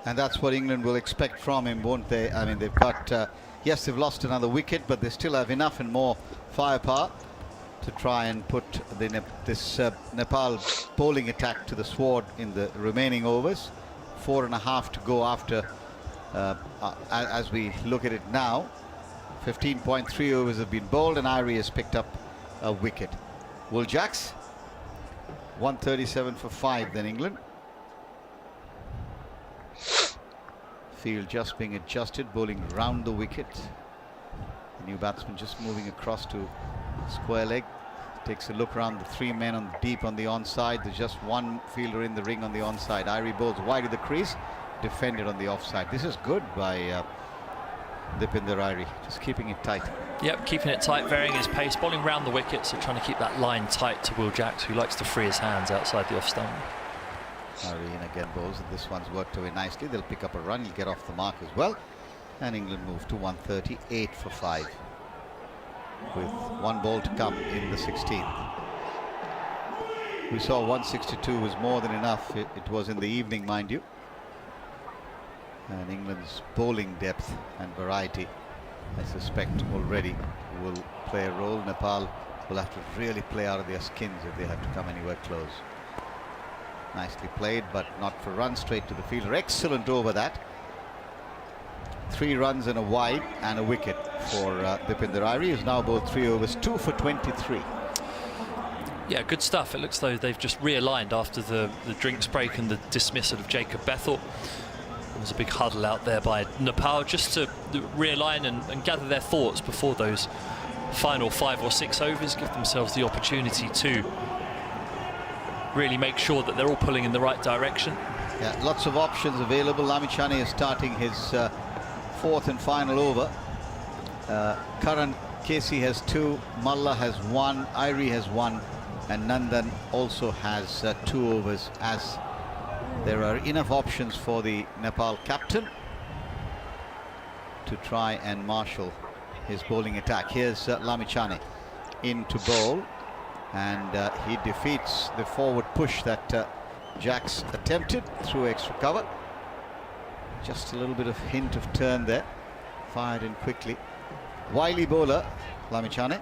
And that's what England will expect from him, won't they? I mean, they've got, yes, they've lost another wicket, but they still have enough and more firepower to try and put this Nepal bowling attack to the sword in the remaining overs. 4.5 to go after, as we look at it now. 15.3 overs have been bowled, and Airee has picked up a wicket. Will Jacks? 137 for 5 then England. Field just being adjusted, bowling round the wicket. The new batsman just moving across to square leg. Takes a look around the 3 men on deep on the onside. There's just one fielder in the ring on the onside. Airee bowls wide of the crease, defended on the offside. This is good by Dipendra Airee, just keeping it tight. Yep, keeping it tight, varying his pace, bowling round the wicket, so trying to keep that line tight to Will Jacks, who likes to free his hands outside the off stump. Airee in again bowls, and this one's worked away nicely. They'll pick up a run, he'll get off the mark as well. And England move to 138 for 5. With 1 ball to come in the 16th. We saw 162 was more than enough. It was in the evening, mind you. And England's bowling depth and variety, I suspect, already will play a role. Nepal will have to really play out of their skins if they have to come anywhere close. Nicely played, but not for runs, straight to the fielder. Excellent over that. 3 runs and a wide and a wicket for Dipendra Airee, who's now bowled 3 overs, 2 for 23. Yeah, good stuff. It looks though they've just realigned after the drinks break and the dismissal of Jacob Bethel. There was a big huddle out there by Nepal just to realign and gather their thoughts before those final 5 or 6 overs, give themselves the opportunity to really make sure that they're all pulling in the right direction. Yeah, lots of options available. Lamichhane is starting his 4th and final over. Karan Casey has 2, Malla has 1, Airee has 1, and Nandan also has 2 overs, as there are enough options for the Nepal captain to try and marshal his bowling attack. Here's Lamichhane in to bowl, and he defeats the forward push that Jacks attempted through extra cover. Just a little bit of hint of turn there. Fired in quickly. Wily bowler, Lamichhane.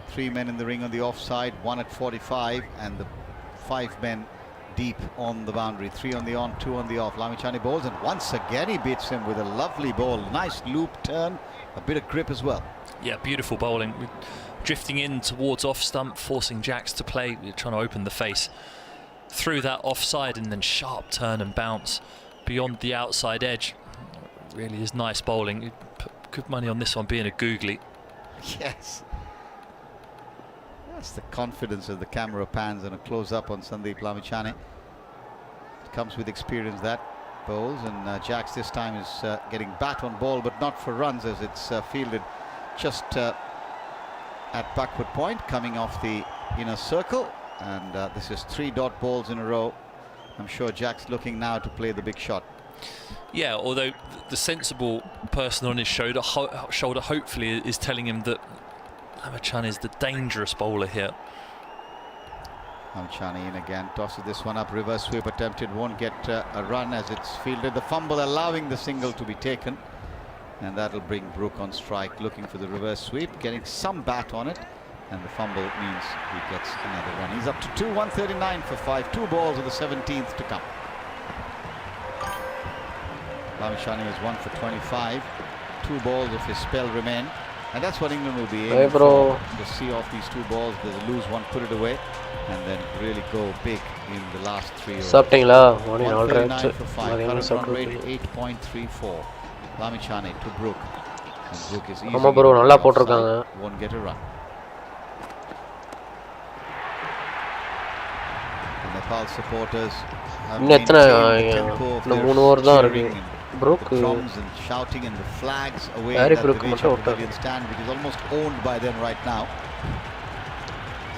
3 men in the ring on the offside, 1 at 45, and the 5 men deep on the boundary. 3 on the on, 2 on the off. Lamichhane bowls, and once again he beats him with a lovely ball. Nice loop turn, a bit of grip as well. Yeah, beautiful bowling. Drifting in towards off stump, forcing Jacks to play. We're trying to open the face through that offside, and then sharp turn and bounce beyond the outside edge. Really is nice bowling. You'd put good money on this one being a googly. Yes. That's the confidence of the camera pans and a close-up on Sandeep Lamichhane. It comes with experience, that bowls, and Jacks this time is getting bat on ball, but not for runs, as it's fielded just at backward point, coming off the inner circle. And this is 3 dot balls in a row. I'm sure Jack's looking now to play the big shot. Yeah, although the sensible person on his shoulder hopefully is telling him that Lamichhane is the dangerous bowler here. Lamichhane in again, tosses this one up, reverse sweep attempted, won't get a run as it's fielded. The fumble allowing the single to be taken, and that'll bring Brook on strike, looking for the reverse sweep, getting some bat on it. And the fumble means he gets another run. He's up to 2, 139 for 5. 2 balls of the 17th to come. Lamichhane is 1 for 25. 2 balls of his spell remain. And that's what England will be aiming for. To see off these 2 balls. There's a lose one, put it away. And then really go big in the last 3 overs. 139 for 5. Current run rate 8.34. Lamichhane to Brook. And Brook is easy. Won't get a run. Nepal supporters have maintained the tempo of their cheering and the drums and shouting and the flags away at the Pavilion stand, which is almost owned by them right now.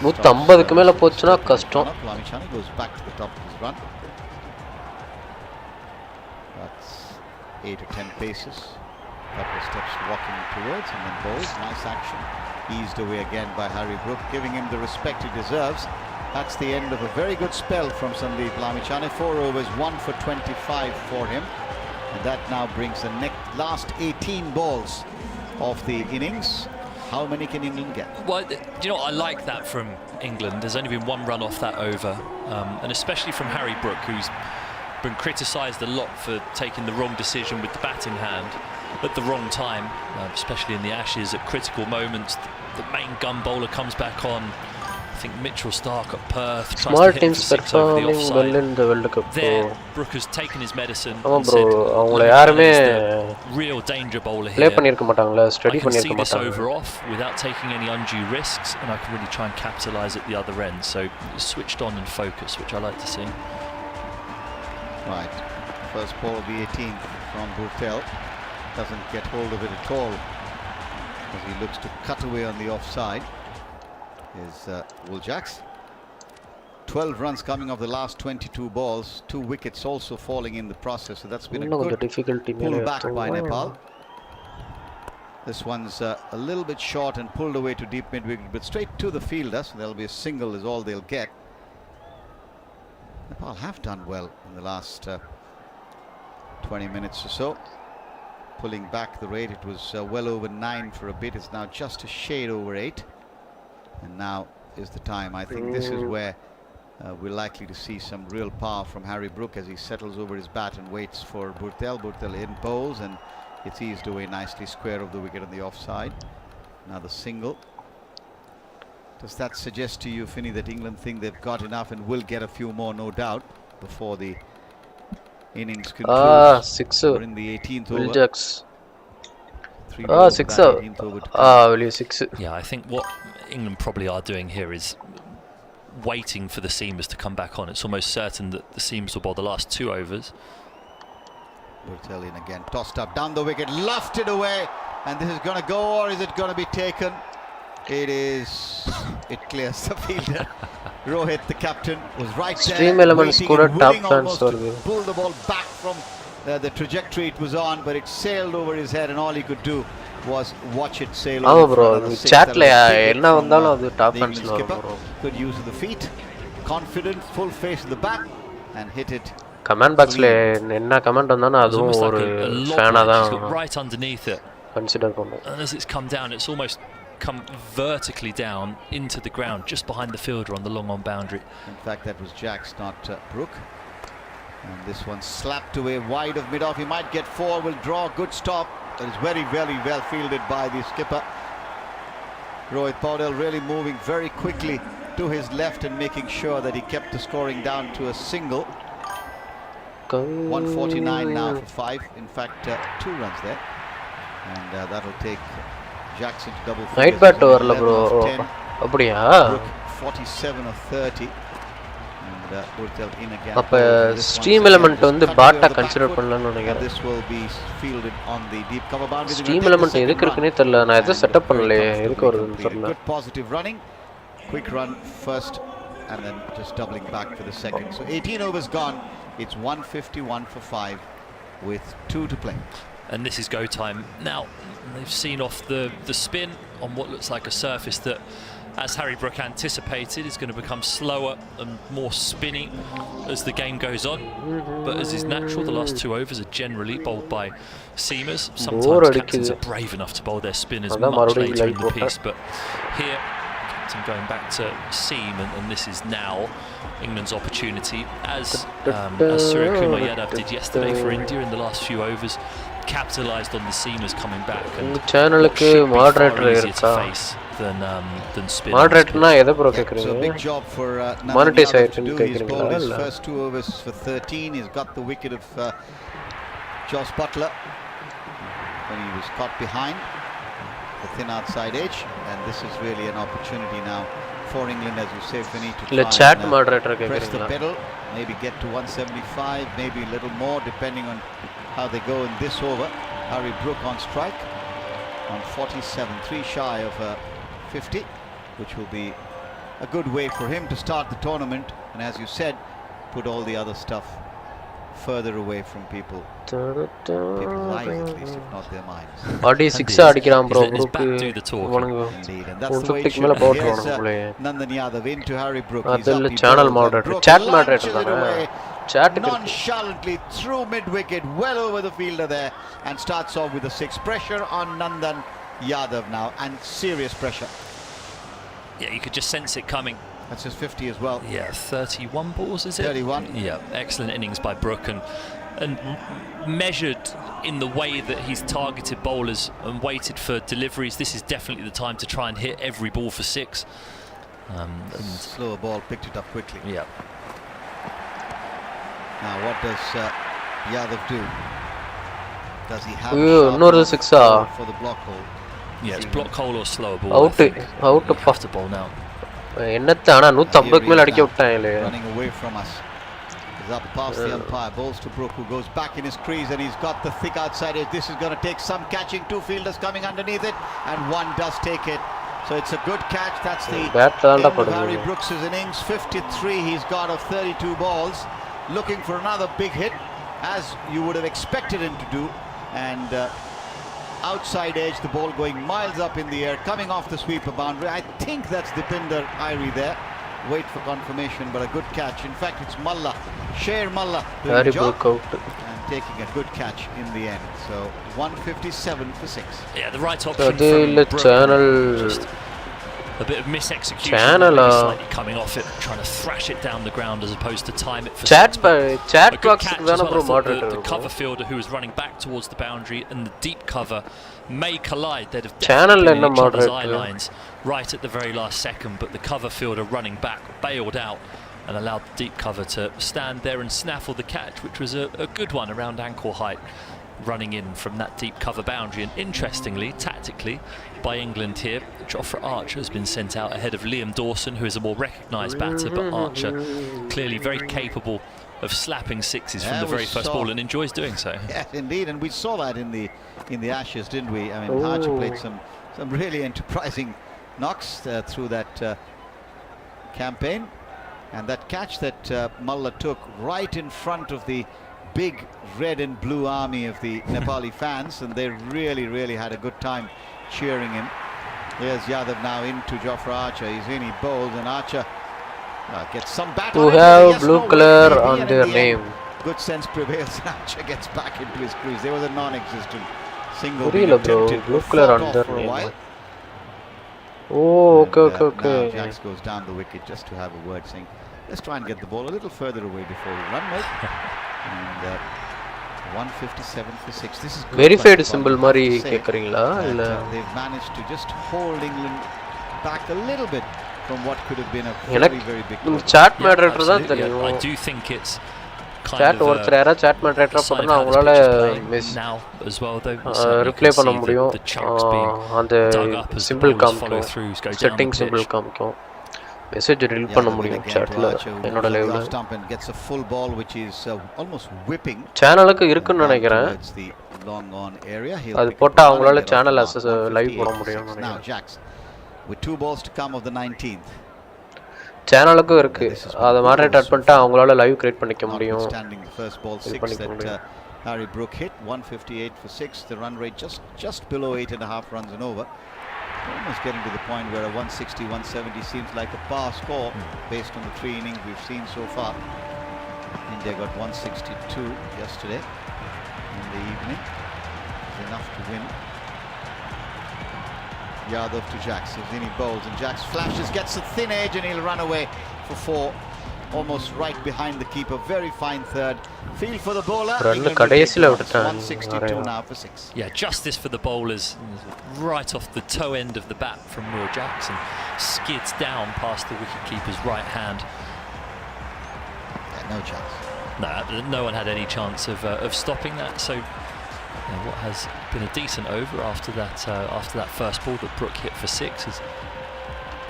150 மேல போச்சுனா கஷ்டம். Lamichhane goes back to the top of his run. That's 8 or 10 paces. Couple of steps walking towards, and then bowls. Nice action. Eased away again by Harry Brook, giving him the respect he deserves. That's the end of a very good spell from Sandeep Lamichhane. 4 overs, 1 for 25 for him. And that now brings the last 18 balls of the innings. How many can England get? Well, do you know what? I like that from England. There's only been 1 run off that over. And especially from Harry Brook, who's been criticised a lot for taking the wrong decision with the bat in hand at the wrong time, especially in the Ashes at critical moments. The main gun bowler comes back on. I think Mitchell Stark at Perth tries Small to hit teams for 6 over the performing well offside. in the World Cup. There, Brook has taken his medicine ஆமா and bro, said, அவங்கள "Let me யாருமே challenge the real danger bowler play here. பண்ணிருக்க மாட்டாங்களா, I study can see பண்ணிருக்க this மாட்டாங்க. over off without taking any undue risks, and I can really try and capitalise at the other end." So switched on and focused, which I like to see. Right, first ball of the 18th from Buttler. Doesn't get hold of it at all as he looks to cut away on the offside. Is Wooljax. 12 runs coming off the last 22 balls, 2 wickets also falling in the process, so that's been a இன்னும் கொஞ்சம் good difficulty pull மேல back by எடுத்தோம். Nepal. This one's a little bit short and pulled away to deep mid-wicket, but straight to the fielder, so there'll be a single is all they'll get. Nepal have done well in the last 20 minutes or so. Pulling back the rate, it was well over 9 for a bit, it's now just a shade over 8. And now is the time. I think this is where we're likely to see some real power from Harry Brook as he settles over his bat and waits for Buttler. Buttler in bowls and it's eased away nicely, square of the wicket on the offside. Another single. Does that suggest to you, Finney, that England think they've got enough and will get a few more, no doubt, before the innings concludes? 6 We're in the 18th over. Wooljax. 3 balls 6 of that 18th over to come. வெளிய 6. Yeah, I think what England probably are doing here is waiting for the seamers to come back on. It's almost certain that the seamers will bowl the last 2 overs. Buttler in again, tossed up down the wicket, lofted away, and this is going to go, or is it going to be taken? It is. It clears the fielder. Rohit, the captain, was right there. Stream elements waiting கூட and top willing fans almost to வருது. pull the ball back from the trajectory it was on, but it sailed over his head, and all he could do was watch it sail ஆமா over bro, for another 6. chatல That was a big hit என்ன from, வந்தாலும் அது top the ஃபேன்ஸ்ல England வரும் skipper. bro. Good use of the feet, confident, full face of the bat, and hit it. Comment பாக்ஸ்ல என்ன comment வந்தாலும் It's அதுவும் almost ஒரு like a ஃபேனா lob தான் he's got right underneath it, consider பண்ணும். and as it's come down, it's almost come vertically down into the ground just behind the fielder on the long on boundary. In fact, that was Jax, not Brook. And this one slapped away wide of mid-off. He might get 4, will draw, good stop. That is very, very well fielded by the skipper. Rohit Paudel really moving very quickly to his left and making sure that he kept the scoring down to a single. 149 now for 5. In fact, 2 runs there. And that'll take Jackson to double figures. Night bat வரல bro. 11 of 10. அப்படியா? Brook 47 of 30. And Buttler in again. அப்ப stream element வந்து பாட்டா consider பண்ணலாம்னு நினைக்கிறேன். This will be fielded on the deep cover boundary. Stream element எதுக்கு இருக்குனே தெரியல. நான் எதை செட்டப் பண்ணலையே. எதுக்கு வருதுன்னு தெரியல. Good positive running. Quick run first and then just doubling back for the second. So 18 overs gone. It's 151 for 5 with 2 to play. And this is go time. Now, they've seen off the spin on what looks like a surface that, as Harry Brook anticipated, is going to become slower and more spinny as the game goes on. But as is natural, the last 2 overs are generally bowled by seamers. Sometimes captains are brave enough to bowl their spinners much later in the piece. But here, captain going back to seam, and this is now England's opportunity. As Surya Kumar Yadav did yesterday for India in the last few overs, capitalised on the seamers coming back. And சேனலுக்கு moderator இருக்கா? than spin. மாடரேட்டர்னா எதை bro கேக்குறீங்க? So big job for Monetize Yadav to ஆயிருக்குன்னு do. He's கேக்குறீங்களா? bowled his இல்ல. first 2 overs for 13. He's got the wicket of Josh Buttler when he was caught behind the thin outside edge, and this is really an opportunity now for England, as you say, Finney, to இல்ல try chat and moderator press the கேக்குறீங்களா? pedal, maybe get to 175, maybe a little more depending on how they go in this over. Harry Brook on strike on 47, 3 shy of 50, which will be a good way for him to start the tournament, and as you said, put all the other stuff further away from people's eyes at least, if not their minds. Adi 6 அடிக்கிறான் bro. Indeed, and that's the way it should be. Here's Nandan Yadav into Harry Brook. He's up, channel moderator, chat moderator chat nonchalantly through mid-wicket, well over the fielder there, and starts off with a 6. Pressure on Nandan Yadav now, and serious pressure. Yeah, you could just sense it coming. That's just 50 as well. Yeah, 31 balls, is it? 31. Yeah, excellent innings by Brook, and measured in the way that he's targeted bowlers and waited for deliveries. This is definitely the time to try and hit every ball for 6. And slower ball, picked it up quickly. Yeah. Now what does Yadav do? Does he have another 6 for the block hole? Yeah, it's block hole or slower ball. Out off the ball now. என்னத்த ஆனா 150 மேல அடிக்க விட்டாங்களே. Running away from us. He's up past the umpire, balls to Brook, who goes back in his crease, and he's got the thick outside edge. This is going to take some catching. 2 fielders coming underneath it, and 1 does take it. So it's a good catch. That's the end of Harry Brooks' innings. 53 he's got of 32 balls. Looking for another big hit, as you would have expected him to do. And outside edge, the ball going miles up in the air, coming off the sweeper boundary. I think that's Dipendra Airee there. Wait for confirmation, but a good catch. In fact, it's Malla, Sher Malla doing the job and taking a good catch in the end. So 157 for 6. Yeah, the right option from Brook. Channel. Just a bit of misexecution. Slightly coming off it, trying to thrash it down the ground as opposed to time it for chat box the cover fielder who was running back towards the boundary and the deep cover may collide. They'd have channel been in each other's eye lines right at the very last second, but the cover fielder running back bailed out and allowed the deep cover to stand there and snaffle the catch, which was a good one around ankle height, running in from that deep cover boundary. And interestingly, tactically, by England here, Jofra Archer has been sent out ahead of Liam Dawson, who is a more recognised batter, but Archer clearly very capable of slapping 6s from the very first ball and enjoys doing so. Yes, indeed, and we saw that in the Ashes, didn't we? I mean, Archer played some really enterprising knocks through that campaign, and that catch that Malla took right in front of the big red and blue army of the Nepali fans, and they really had a good time cheering him. Here's Yadav now into Jofra Archer. He's in, he bowls, and Archer gets some bat to have blue color on their name. Good sense prevails, and Archer gets back into his crease. There was a non-existent single being attempted blue color on their for a while. Oh, okay. Now Jax goes down the wicket just to have a word, saying, let's try and get the ball a little further away before we run, mate. And 157 for 6. This is verified symbol mari kekrீங்களா இல்ல they've managed to just hold England back a little bit from what could have been a very big chat moderator தான் தெரியும். I do think it's chat ஒருத்தர் யாரா chat moderator போட்டா அவங்களால now as well though reply பண்ண முடியும். அந்த simple காமிக்கும், செட்டிங் சிம்பிள் காமிக்கும், மெசேஜ் ரீட் பண்ண முடியும் chatல. என்னோட லைவ்ல gets a full ball which is almost whipping. சேனலுக்கு இருக்குன்னு நினைக்கிறேன். அது போட்டா அவங்களால சேனல் லைவ் போட முடியும். Now Jax with 2 balls to come of the 19th. சேனலுக்கு இருக்கு. அத மாடரேட் ஆட் பண்ணிட்டா அவங்களால லைவ் கிரியேட் பண்ணிக்க முடியும். Standing the first ball 6 that Harry Brook hit, 158 for 6. The run rate just below 8.5 runs and over. Almost getting to the point where a 160, 170 seems like a par score based on the 3 innings we've seen so far. India got 162 yesterday in the evening. It's enough to win. Yadav to Jax, he bowls, and Jax flashes, gets a thin edge, and he'll run away for 4. Almost right behind the keeper. Very fine third. Field for the bowler. 162 now for 6. Yeah, justice for the bowlers. Right off the toe end of the bat from Will Jackson. Skids down past the wicketkeeper's right hand. Yeah, no chance. No one had any chance of stopping that. So what has been a decent over after that first ball that Brook hit for 6 has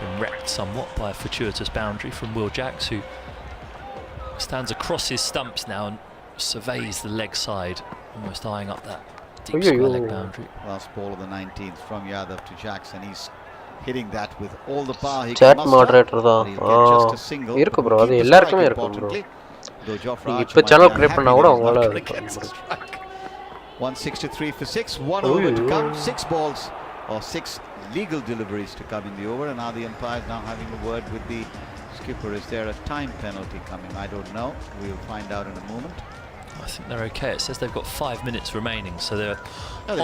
been wrecked somewhat by a fortuitous boundary from Will Jax, who stands across his stumps now and surveys the leg side, almost eyeing up that deep square leg boundary. Last ball of the 19th from Yadav to Jax, and he's hitting that with all the power he chat can muster. moderator da just a single. irukku bro, adu ellarkume irukku bro. though Jofra Archer இப்போ might channel be create unhappy பண்ணா that கூட he's not அவங்களால going to get a strike. 163 for 6, 1 over to come, 6 balls or 6 legal deliveries to come in the over, and now the umpire is now having a word with the skipper. Is there a time penalty coming? I don't know. We'll find out in a moment. I think they're okay. It says they've got 5 minutes remaining, so they're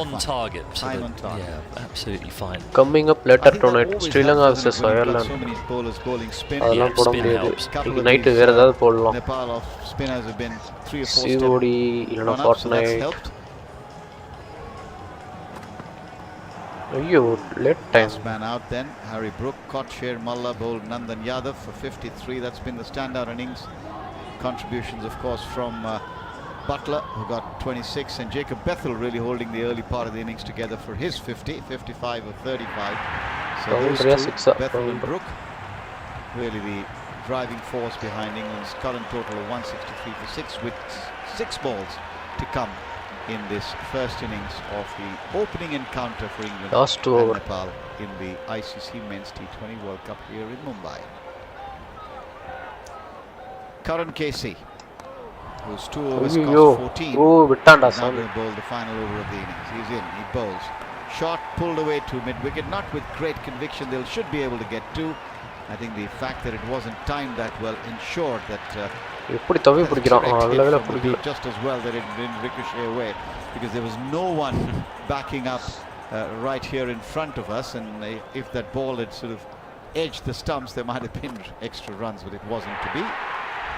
on fine. target. So Time on target. Yeah, absolutely fine. Coming up later tonight, Sri Lanka versus Ireland. So many bowlers bowling spin. அதெல்லாம் போட spin முடியாது. helps. Couple of night these, வேற ஏதாவது போடலாம். Nepal of spinners have been 3 or 4 COD இல்லனா steps so that's Fortnite. helped. ஐயோ late time. Last man out then. Harry Brook caught Sher Malla, bowled Nandan Yadav for 53. That's been the standout innings. Contributions, of course, from Buttler, who got 26, and Jacob Bethel really holding the early part of the innings together for his 50, 55 or 35. So those two, Bethel and Brook, really the driving force behind England's current total of 163 for 6, with 6 balls to come in this first innings of the opening encounter for England and Nepal in the ICC Men's T20 World Cup here in Mumbai. Karan Casey, whose 2 overs cost 14, விட்டான்டா now சாமி. going to bowl the final over of the innings. He's in, he bowls. Shot pulled away to mid-wicket, not with great conviction. They should be able to get 2. I think the fact that it wasn't timed that well ensured that எப்படி தவி பிடிக்கிறான் நல்ல வேளை பிடிக்கல. just as well that it didn't ricochet away, because there was no one backing up right here in front of us, and if that ball had sort of edged the stumps, there might have been extra runs, but it wasn't to be.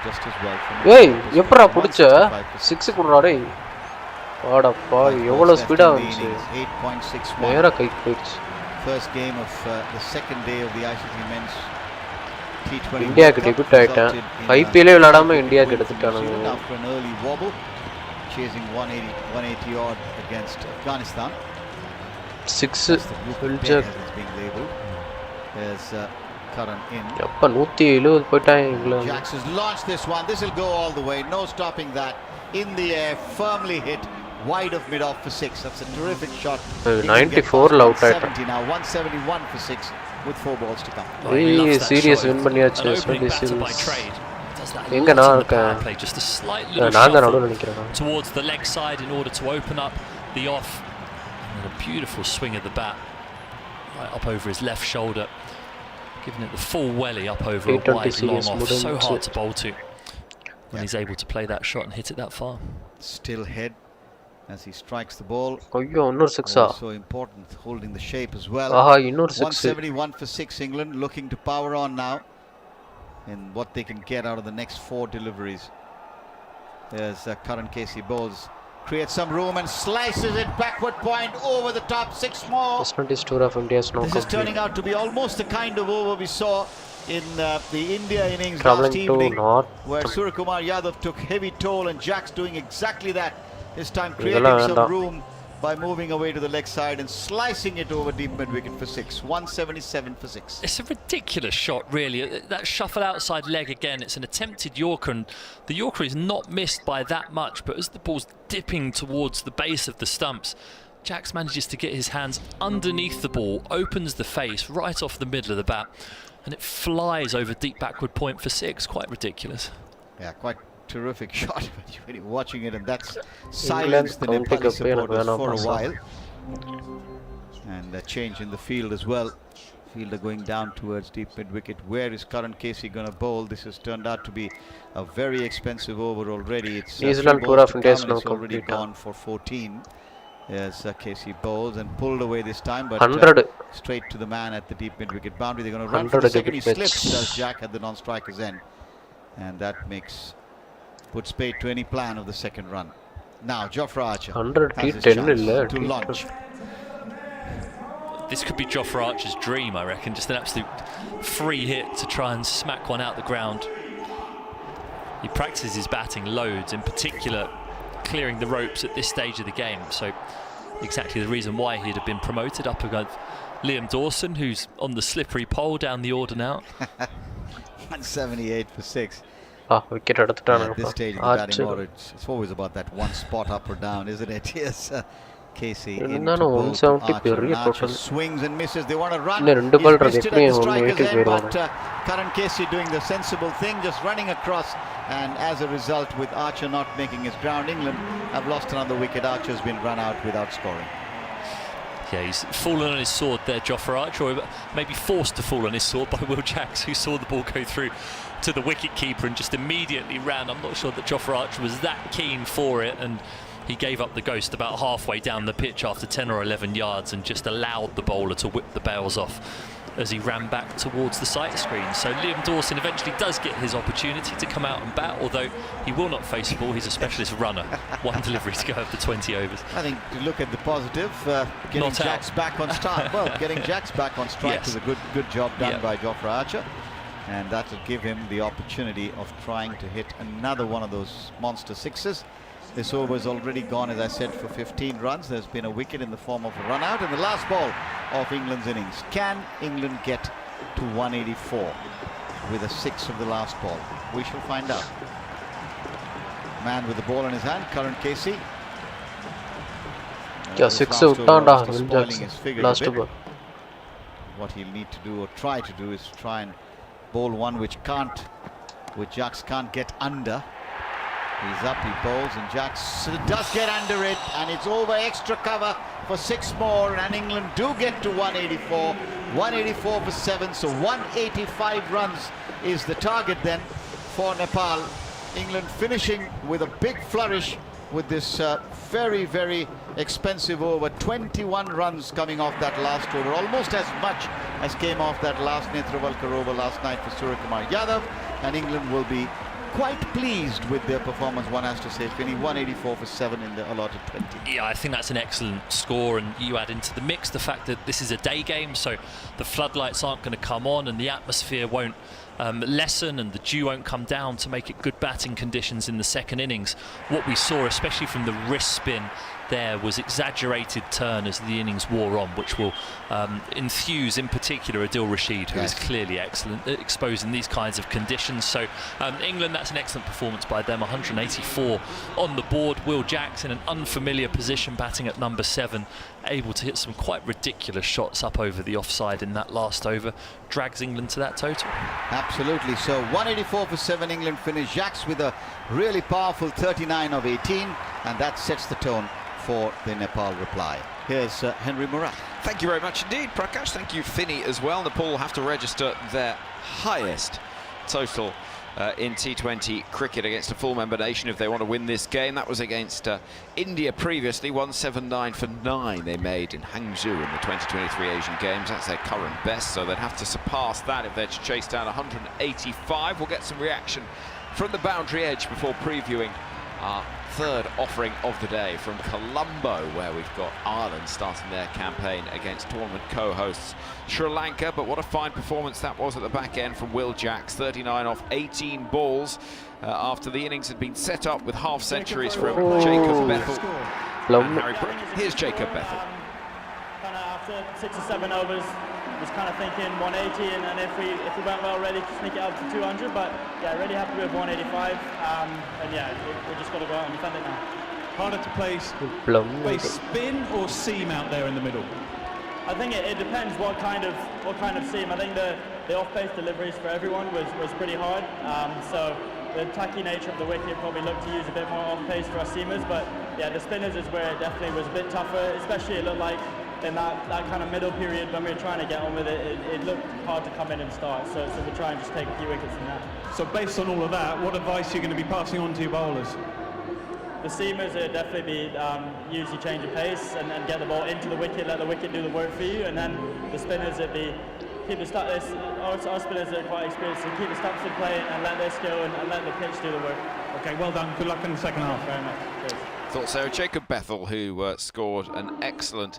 Just as well from ஏய் எப்பறா புடிச்ச 6 குடுறா டேய் வாடப்பா எவ்வளவு speedo வந்துச்சு 8.61 நேரா கை போயிடுச்சு first game of the second day of the ICC Men's T20 இந்தியாக்கு debut ஆயிட்டான் ஐபிஎல்லே விளையாடாம இந்தியாக்கு எடுத்துட்டானுங்க after an early wobble chasing 180 odd against Afghanistan 6 Filter has been labeled as Karan in. அப்ப 170 போய்ட்டாங்க England. Jax has launched this one. This will go all the way. No stopping that. In the air, firmly hit wide of mid-off for 6. That's a terrific shot. 94 out ஆயிட்டான். Now 171 for 6 with 4 balls to come. ஏய் serious win பண்ணியாச்சு ஸ்வெண்டி series. எங்க நான் இருக்கேன். நான் தான் நடுவுல நிக்கிறேன். Towards the leg side in order to open up the off. And a beautiful swing of the bat right up over his left shoulder. Giving it the full welly up over a wide long off. So hard to bowl to when he's able to play that shot and hit it that far. Still head as he strikes the ball. ஐயோ இன்னொரு 6 So important, holding the shape as well. ஆஹா இன்னொரு 6 171 for 6 England, looking to power on now in what they can get out of the next 4 deliveries. There's Karan Casey bowls, creates some room and slices it backward point over the top. 6 more. This tour of India's now This is turning out to be almost the kind of over we saw in the India innings traveling last evening, where to Suryakumar Yadav took heavy toll, and Jax doing exactly that this time, creating some room by moving away to the leg side and slicing it over deep mid-wicket for 6. 177 for 6. It's a ridiculous shot, really. That shuffle outside leg again, it's an attempted Yorker, and the Yorker is not missed by that much, but as the ball's dipping towards the base of the stumps, Jax manages to get his hands underneath the ball, opens the face right off the middle of the bat, and it flies over deep backward point for 6. Quite ridiculous. Yeah, quite terrific shot when you're watching it, and that's silenced the Nepali supporters for a while. And a change in the field as well. Fielder going down towards deep mid-wicket. Where is Karan Casey going to bowl? This has turned out to be a very expensive over already. It's New Zealand tour of India is now already gone for 14. Yes, Casey bowls and pulled away this time, but 100 straight to the man at the deep mid-wicket boundary. They're going to run for the second. He slips, does Jack at the non-striker's end, and that puts paid to any plan of the second run. Now Jofra Archer 100 has his chance to launch. This could be Jofra Archer's dream, I reckon. Just an absolute free hit to try and smack one out the ground. He practices his batting loads, in particular clearing the ropes at this stage of the game. So exactly the reason why he'd have been promoted up against Liam Dawson, who's on the slippery pole down the order now. 178 for 6. Wicket எடுத்துட்டாங்க. At this stage of the batting order, it's always about that one spot up or down, isn't it? Yes. Casey No, into no, bowl to 170 Archer, and period Archer total. swings and misses. They want to run. In the He's ball missed it at the run, striker's end, but 180 Karan Casey doing the sensible thing, just running across, and as a result, with Archer not making his ground, England have lost another wicket. Archer's been run out without scoring. Yeah, he's fallen on his sword there, Jofra Archer, or maybe forced to fall on his sword by Will Jacks, who saw the ball go through to the wicket-keeper and just immediately ran. I'm not sure that Jofra Archer was that keen for it, and he gave up the ghost about halfway down the pitch after 10 or 11 yards and just allowed the bowler to whip the bails off as he ran back towards the sight screen. So Liam Dawson eventually does get his opportunity to come out and bat, although he will not face the ball. He's a specialist runner. One delivery to go over 20 overs. I think to look at the positive, getting Jacks back on strike. Well, getting Jacks back on strike Yes. is a good job done by Jofra Archer, and that will give him the opportunity of trying to hit another one of those monster sixes. This over has already gone, as I said, for 15 runs. There's been a wicket in the form of a run out in the last ball of England's innings. Can England get to 184 with a 6 of the last ball? We shall find out. Man with the ball in his hand, Karan Casey. Yeah, 6 spoiling his figure last over. What he'll need to do or try to do is try and bowl one which Jacks can't get under. He's up, he bowls, and Jacks does get under it, and it's over. Extra cover for 6 more, and England do get to 184. 184 for 7, so 185 runs is the target then for Nepal. England finishing with a big flourish with this very, very expensive over. 21 runs coming off that last over, almost as much as came off that last Netravalkar over last night for Suryakumar Yadav, and England will be quite pleased with their performance, one has to say, finishing 184 for 7 in the allotted 20. Yeah, I think that's an excellent score, and you add into the mix the fact that this is a day game, so the floodlights aren't going to come on and the atmosphere won't lessen and the dew won't come down to make it good batting conditions in the second innings. What we saw, especially from the wrist spin there, was exaggerated turn as the innings wore on, which will enthuse in particular Adil Rashid, who is clearly excellent at exposing these kinds of conditions. So England, that's an excellent performance by them. 184 on the board. Will Jacks in an unfamiliar position, batting at number 7, able to hit some quite ridiculous shots up over the offside in that last over, drags England to that total. Absolutely. So 184 for 7, England finish. Jacks with a really powerful 39 of 18, and that sets the tone for the Nepal reply. Here's Henry Murray. Thank you very much indeed, Prakash. Thank you, Finney, as well. Nepal will have to register their highest total in T20 cricket against a full member nation if they want to win this game. That was against India previously, 179 for 9 they made in Hangzhou in the 2023 Asian Games. That's their current best, so they'd have to surpass that if they're to chase down 185. We'll get some reaction from the boundary edge before previewing our third offering of the day from Colombo, where we've got Ireland starting their campaign against tournament co-hosts Sri Lanka. But what a fine performance that was at the back end from Will Jacks, 39 off 18 balls after the innings had been set up with half centuries from Jacob Bethel and Harry Brook. Here's Jacob Bethel. Kind of after 6 or 7 overs, was kind of thinking 180, and if we went well, ready to sneak it up to 200. But yeah, really happy with 185, and yeah, we just got to go out and defend it now. Harder to place spin or seam out there in the middle? I think it depends what kind of seam. I think the off-pace deliveries for everyone was pretty hard. So the tacky nature of the wicket probably looked to use a bit more off-pace for our seamers. But yeah, the spinners is where it definitely was a bit tougher, especially it looked like in that kind of middle period when we were trying to get on with it, it looked hard to come in and start. So we try and just take a few wickets from that. So based on all of that, what advice are you going to be passing on to your bowlers? The seamers would definitely be usually change of pace and then get the ball into the wicket, let the wicket do the work for you, and then the spinners would be keep the stumps. Our spinners are quite experienced, so keep the stumps in play and let this go and let the pitch do the work. Okay, well done. Good luck in the second half. Very much. Cheers. Thought so. Jacob Bethel, who scored an excellent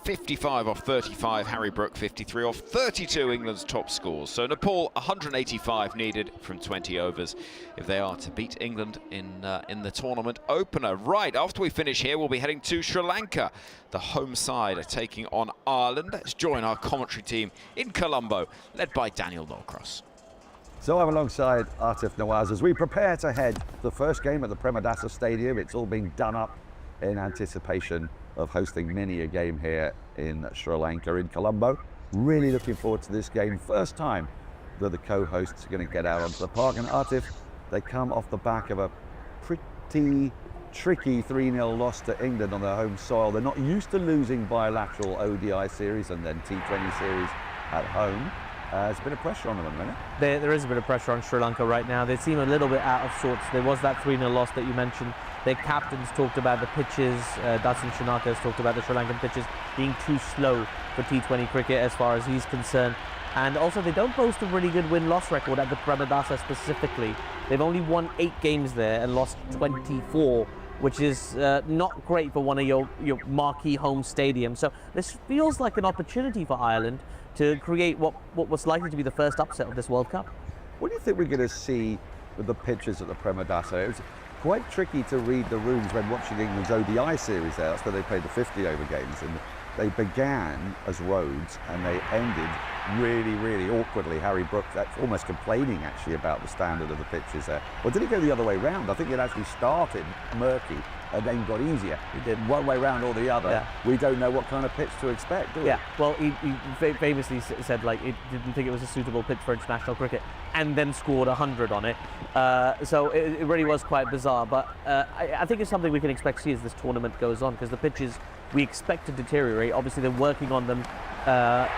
55 off 35, Harry Brook 53 off 32, England's top scores. So Nepal 185 needed from 20 overs if they are to beat England in the tournament opener. Right, after we finish here, we'll be heading to Sri Lanka. The home side are taking on Ireland. Let's join our commentary team in Colombo, led by Daniel Norcross. So I'm alongside Atif Nawaz as we prepare to head to the first game at the Premadasa Stadium. It's all been done up in anticipation of hosting many a game here in Sri Lanka, in Colombo. Really looking forward to this game. First time that the co-hosts are going to get out onto the park. And Atif, they come off the back of a pretty tricky 3-0 loss to England on their home soil. They're not used to losing bilateral ODI series and then T20 series at home. There's a bit of pressure on them at the minute. There is a bit of pressure on Sri Lanka right now. They seem a little bit out of sorts. There was that 3-0 loss that you mentioned. Their captains talked about the pitches. Dasun Shanaka has talked about the Sri Lankan pitches being too slow for T20 cricket as far as he's concerned. And also they don't boast a really good win-loss record at the Premadasa specifically. They've only won 8 games there and lost 24, which is not great for one of your marquee home stadiums. So this feels like an opportunity for Ireland to create what was likely to be the first upset of this World Cup. What do you think we're going to see with the pitches at the Premadasa? It was quite tricky to read the rooms when watching England's ODI series there. That's where they played the 50-over games. And they began as roads and they ended really, really awkwardly. Harry Brooks almost complaining actually about the standard of the pitches there. Or did it go the other way round? I think it actually started murky and then got easier. It did one way round or the other. Yeah. We don't know what kind of pitch to expect, do we? Yeah, well, he famously said like he didn't think it was a suitable pitch for international cricket and then scored 100 on it. So it really was quite bizarre. But I think it's something we can expect to see as this tournament goes on, because the pitches we expect to deteriorate. Obviously, they're working on them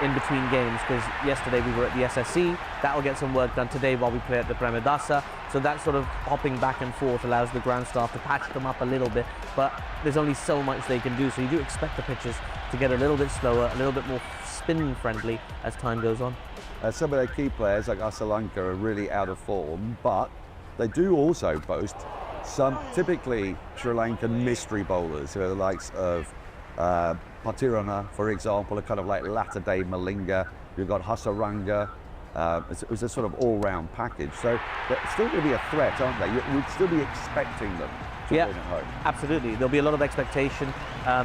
in between games, because yesterday we were at the SSC. That will get some work done today while we play at the Premadasa. So that sort of hopping back and forth allows the ground staff to patch them up a little bit, but there's only so much they can do. So you do expect the pitches to get a little bit slower, a little bit more spin friendly as time goes on. Some of their key players like Sri Lanka are really out of form, but they do also boast some typically Sri Lankan mystery bowlers, who are the likes of Patirana, for example, a kind of like latter-day Malinga. You've got Hasaranga. It was a sort of all-round package. So they're still going to be a threat, aren't they? We'd still be expecting them to win at home. Absolutely. There'll be a lot of expectation.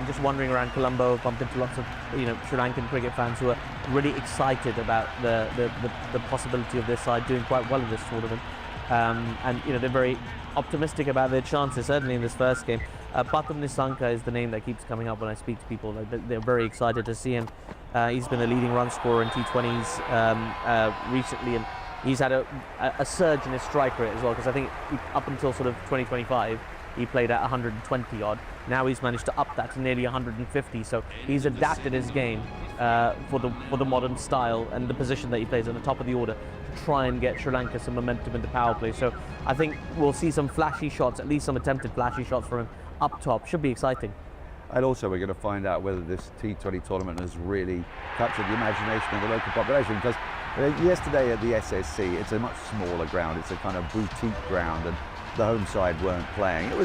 Just wandering around Colombo, bumped into lots of Sri Lankan cricket fans who are really excited about the possibility of their side doing quite well in this tournament. And they're very optimistic about their chances, certainly in this first game. Pathum Nissanka is the name that keeps coming up when I speak to people. They're very excited to see him. He's been a leading run scorer in T20s recently, and he's had a surge in his strike rate as well, because I think up until sort of 2025 he played at 120 odd. Now he's managed to up that to nearly 150, so he's adapted his game for the modern style and the position that he plays at the top of the order to try and get Sri Lanka some momentum in the power play. So I think we'll see some flashy shots, at least some attempted flashy shots from him up top. Should be exciting. And also we're going to find out whether this T20 tournament has really captured the imagination of the local population, because yesterday at the SSC, it's a much smaller ground, it's a kind of boutique ground, and the home side weren't playing. It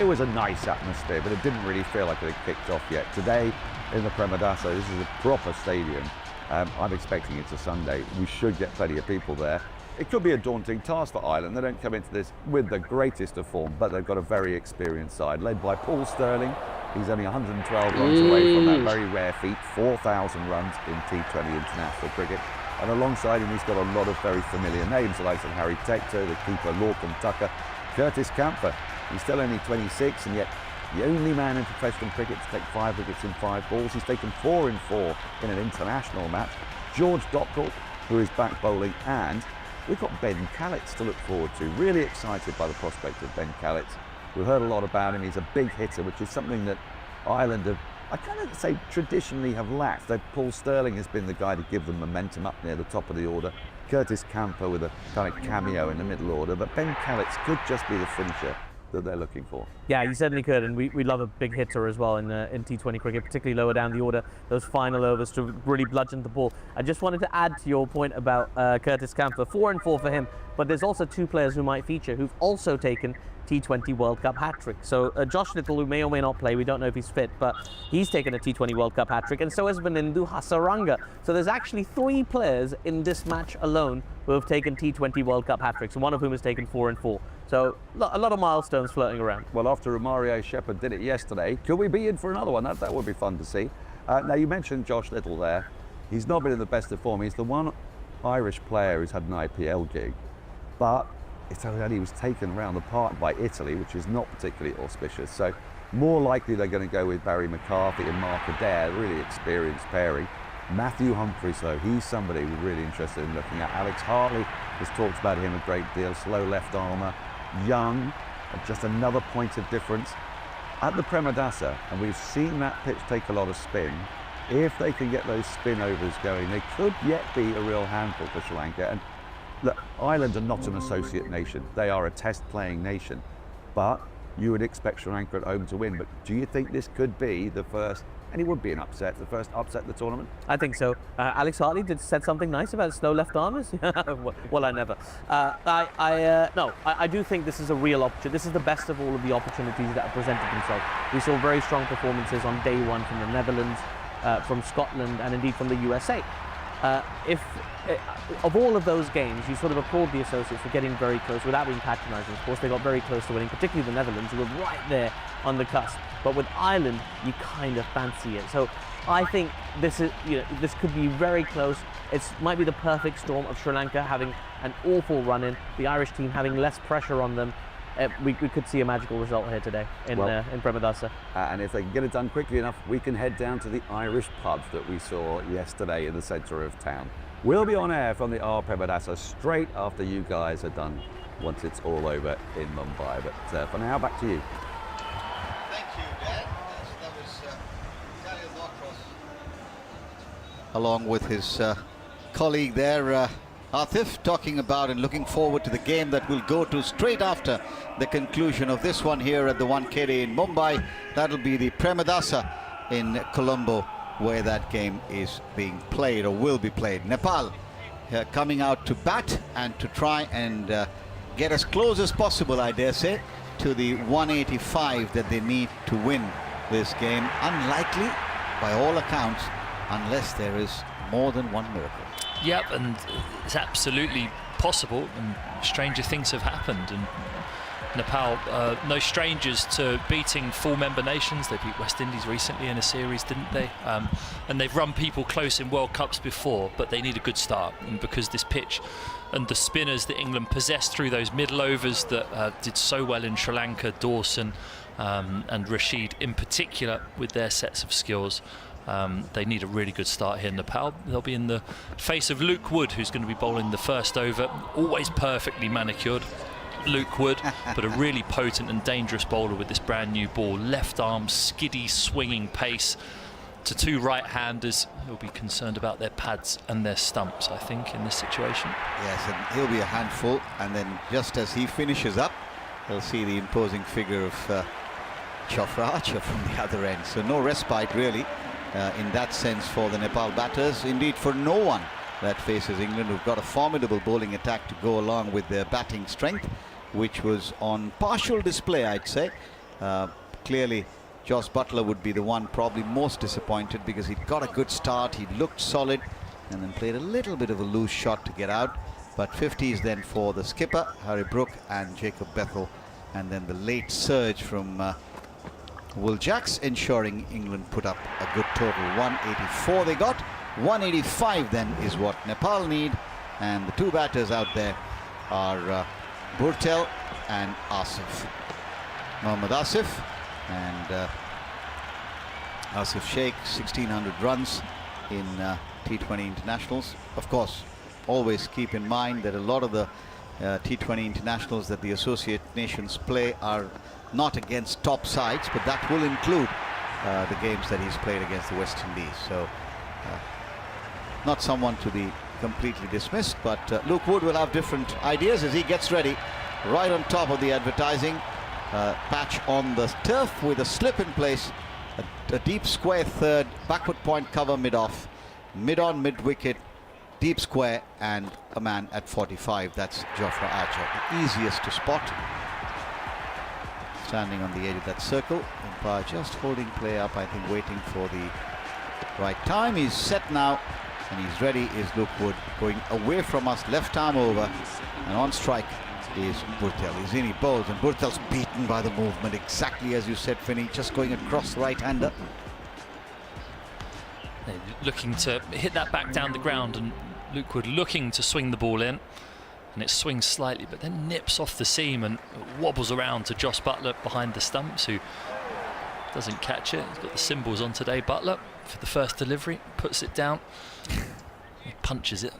was a nice atmosphere, but it didn't really feel like it had kicked off yet. Today in the Premadasa, this is a proper stadium. I'm expecting it's a Sunday. We should get plenty of people there. It could be a daunting task for Ireland. They don't come into this with the greatest of form, but they've got a very experienced side, led by Paul Sterling. He's only 112 runs away from that very rare feat, 4,000 runs in T20 international cricket. And alongside him, he's got a lot of very familiar names, the likes of Harry Tector, the keeper Lorcan Tucker, Curtis Campher. He's still only 26, and yet the only man in professional cricket to take 5 wickets in 5 balls. He's taken 4 in 4 in an international match. George Dockall, who is back bowling, and we've got Ben Callitz to look forward to. Really excited by the prospect of Ben Callitz. We've heard a lot about him. He's a big hitter, which is something that Ireland have, I kind of say, traditionally have lacked. Paul Sterling has been the guy to give them momentum up near the top of the order. Curtis Campher with a kind of cameo in the middle order, but Ben Callitz could just be the finisher that they're looking for. Yeah, he certainly could, and we love a big hitter as well in T20 cricket, particularly lower down the order, those final overs to really bludgeon the ball. I just wanted to add to your point about Curtis Campher, 4 in 4 for him, but there's also 2 players who might feature who've also taken T20 World Cup hat-trick. So Josh Little, who may or may not play, we don't know if he's fit, but he's taken a T20 World Cup hat-trick, and so has Benindu Hasaranga. So there's actually 3 players in this match alone who have taken T20 World Cup hat-tricks, one of whom has taken 4 in 4. So a lot of milestones floating around. Well, after Mario Shepherd did it yesterday, could we be in for another one? That would be fun to see. Now, you mentioned Josh Little there. He's not been in the best of form. He's the one Irish player who's had an IPL gig, but he was taken around the park by Italy, which is not particularly auspicious. So more likely they're going to go with Barry McCarthy and Mark Adair, really experienced pairing. Matthew Humphries, though, he's somebody we're really interested in looking at. Alex Hartley has talked about him a great deal, slow left armour, young, just another point of difference. At the Premadasa, and we've seen that pitch take a lot of spin, if they can get those spin overs going, they could yet be a real handful for Sri Lanka. And look, Ireland are not an associate nation. They are a test-playing nation. But you would expect Sri Lanka at home to win. But do you think this could be the first, and it would be an upset, the first upset of the tournament? I think so. Alex Hartley did said something nice about slow left armers. Well, I never. No, I do think this is a real opportunity. This is the best of all of the opportunities that have presented themselves. We saw very strong performances on day one from the Netherlands, from Scotland, and indeed from the USA. Of all of those games, you sort of applaud the associates for getting very close without being patronising. Of course, they got very close to winning, particularly the Netherlands, who were right there on the cusp. But with Ireland, you kind of fancy it. So I think this is, this could be very close. It might be the perfect storm of Sri Lanka having an awful run in, the Irish team having less pressure on them. We could see a magical result here today in Premadasa. And if they can get it done quickly enough, we can head down to the Irish pubs that we saw yesterday in the centre of town. We'll be on air from the Premadasa straight after you guys are done, once it's all over in Mumbai. But for now, back to you. Thank you, Dan. That was Daniel Norcross, along with his colleague there, Atif, talking about and looking forward to the game that will go to straight after the conclusion of this one here at the Wankhede in Mumbai. That'll be the Premadasa in Colombo, where that game is being played or will be played. Nepal coming out to bat and to try and get as close as possible, I dare say, to the 185 that they need to win this game. Unlikely, by all accounts, unless there is more than one miracle. Yep, and it's absolutely possible, and stranger things have happened. And Nepal, no strangers to beating full member nations. They beat West Indies recently in a series, didn't they? And they've run people close in World Cups before, but they need a good start. And because this pitch and the spinners that England possessed through those middle overs that did so well in Sri Lanka, Dawson and Rashid in particular, with their sets of skills, they need a really good start here in Nepal. They'll be in the face of Luke Wood, who's going to be bowling the first over. Always perfectly manicured, Luke Wood, but a really potent and dangerous bowler with this brand new ball. Left arm, skiddy, swinging pace to two right-handers who'll be concerned about their pads and their stumps, I think, in this situation. Yes, and he'll be a handful. And then just as he finishes up, they'll see the imposing figure of Jofra Archer from the other end. So no respite, really. In that sense for the Nepal batters, indeed for no one that faces England, who've got a formidable bowling attack to go along with their batting strength, which was on partial display, I'd say. Clearly, Jos Buttler would be the one probably most disappointed, because he'd got a good start, he looked solid, and then played a little bit of a loose shot to get out. But 50s then for the skipper, Harry Brook and Jacob Bethel, and then the late surge from Will Jacks, ensuring England put up a good total. 184 they got. 185 then is what Nepal need. And the two batters out there are Burtel and Asif. Mohammad Asif and Asif Sheikh, 1600 runs in T20 internationals. Of course, always keep in mind that a lot of the T20 internationals that the associate nations play are not against top sides, but that will include the games that he's played against the West Indies. So not someone to be completely dismissed, but Luke Wood will have different ideas as he gets ready. Right on top of the advertising patch on the turf with a slip in place, a deep square third, backward point cover mid-off, mid-on, mid-wicket, deep square, and a man at 45. That's Jofra Archer, the easiest to spot. Standing on the edge of that circle, umpire just holding play up, I think, waiting for the right time. He's set now, and he's ready. Is Luke Wood going away from us, left arm over, and on strike is Burtel. He's in, he bowls, and Burtel's beaten by the movement, exactly as you said, Finney, just going across the right-hander. Looking to hit that back down the ground, and Luke Wood looking to swing the ball in. and it swings slightly, but then nips off the seam and wobbles around to Jos Buttler behind the stumps, who doesn't catch it. He's got the cymbals on today, Buttler, for the first delivery, puts it down, he punches it.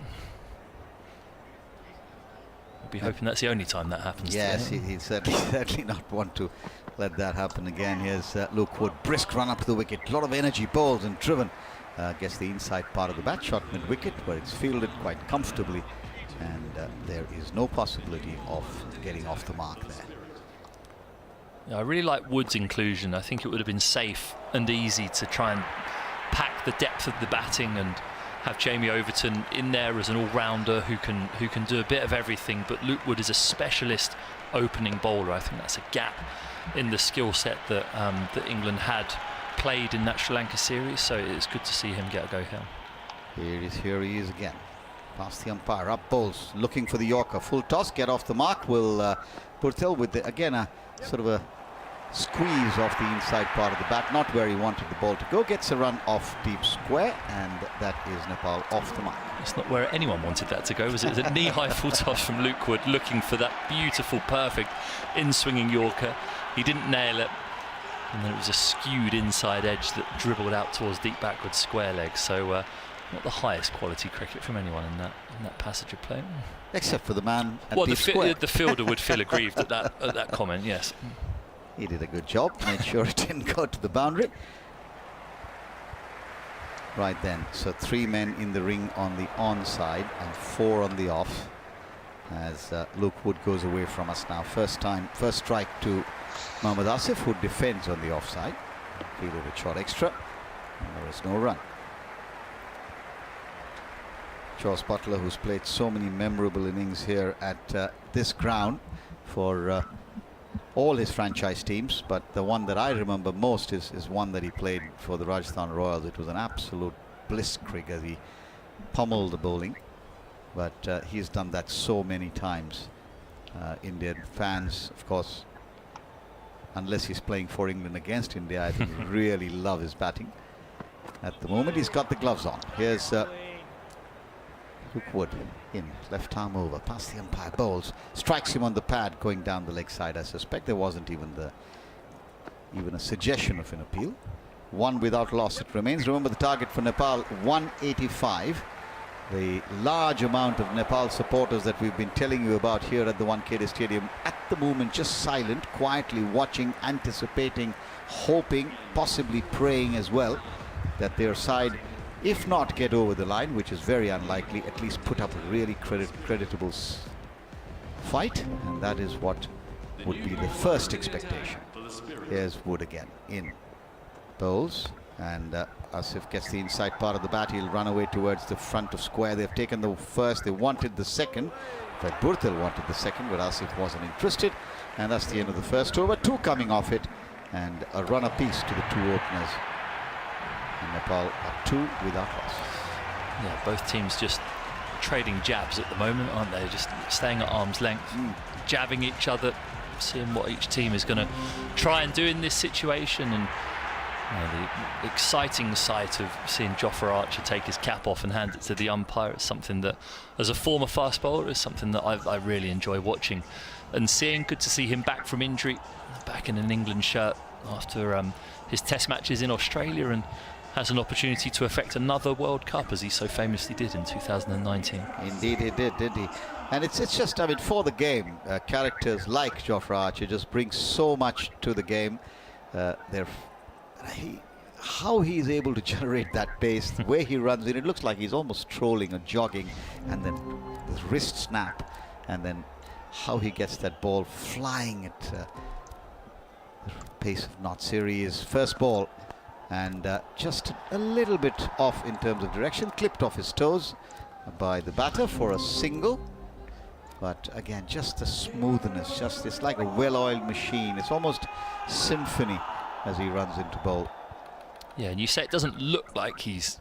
We'll be hoping that's the only time that happens. Yes, he's certainly not want to let that happen again. Here's Luke Wood, brisk run up to the wicket, a lot of energy, bowled and driven. Gets the inside part of the bat, shot mid-wicket, where it's fielded quite comfortably, and there is no possibility of getting off the mark there. Yeah, I really like Wood's inclusion. I think it would have been safe and easy to try and pack the depth of the batting and have Jamie Overton in there as an all-rounder who can do a bit of everything. But Luke Wood is a specialist opening bowler. I think that's a gap in the skill set that that England had played in that Sri Lanka series. So it's good to see him get a go here. Here he is again. Past the umpire, up bowls, looking for the Yorker. Full toss, get off the mark. Will Purtill with again a sort of a squeeze off the inside part of the bat, not where he wanted the ball to go. Gets a run off deep square, and that is Nepal off the mark. It's not where anyone wanted that to go, was it? It was a knee-high full toss from Luke Wood, looking for that beautiful, perfect in-swinging Yorker. He didn't nail it, and then it was a skewed inside edge that dribbled out towards deep backward square leg. So not the highest quality cricket from anyone in that passage of play. Except for the man at well, deep square. The fielder would feel aggrieved at that comment, yes. He did a good job, made sure it didn't go to the boundary. Right then, so 3 men in the ring on the onside and 4 on the off, as Luke Wood goes away from us now. First strike to Mohammad Asif, who defends on the offside. Fielded a short extra, and there is no run. Jos Buttler, who's played so many memorable innings here at this ground for all his franchise teams, but the one that I remember most is one that he played for the Rajasthan Royals. It was an absolute blitzkrieg as he pummeled the bowling, but he's done that so many times. Indian fans, of course, unless he's playing for England against India, I think really love his batting. At the moment, he's got the gloves on. Here's Luke Wood in, left arm over, past the umpire, bowls, strikes him on the pad going down the leg side. I suspect there wasn't even a suggestion of an appeal. 1 without loss it remains. Remember the target for Nepal, 185. The large amount of Nepal supporters that we've been telling you about here at the Wankhede Stadium, at the moment just silent, quietly watching, anticipating, hoping, possibly praying as well that their side, if not get over the line, which is very unlikely, at least put up a really creditable fight, and that is what would be the first expectation. Here's Wood again, in, bowls, and Asif gets the inside part of the bat. He'll run away towards the front of square. They've taken the first, they wanted the second. In fact, Purtill wanted the second, but Asif wasn't interested, and that's the end of the first over. 2 coming off it, and a run apiece to the 2 openers. And Nepal are 2 without loss. Yeah, both teams just trading jabs at the moment, aren't they? Just staying at arm's length, jabbing each other, seeing what each team is going to try and do in this situation. And the exciting sight of seeing Jofra Archer take his cap off and hand it to the umpire is something that, as a former fast bowler, is something that I really enjoy watching and seeing. Good to see him back from injury, back in an England shirt after his test matches in Australia, and has an opportunity to affect another World Cup, as he so famously did in 2019. Indeed he did, didn't he? And it's just, I mean, for the game, characters like Jofra Archer just bring so much to the game. How he's able to generate that pace, the way he runs in, it looks like he's almost strolling or jogging, and then his wrist snap, and then how he gets that ball flying at the pace of not series. First ball, and just a little bit off in terms of direction, clipped off his toes by the batter for a single. But again, just the smoothness, it's like a well-oiled machine. It's almost symphony as he runs into bowl. Yeah, and you say it doesn't look like he's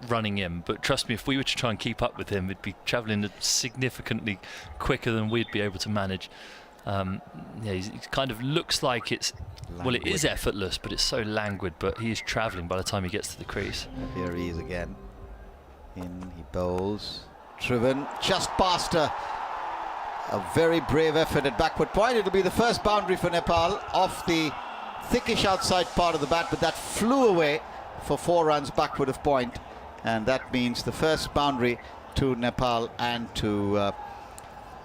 running in, but trust me, if we were to try and keep up with him, we'd be travelling significantly quicker than we'd be able to manage. Yeah, he kind of looks like it's languid. Well, it is effortless, but it's so languid, but he is travelling by the time he gets to the crease. Here he is again. In, he bowls, driven just past her. A very brave effort at backward point. It'll be the first boundary for Nepal off the thickish outside part of the bat, but that flew away for 4 runs backward of point, and that means the first boundary to Nepal and to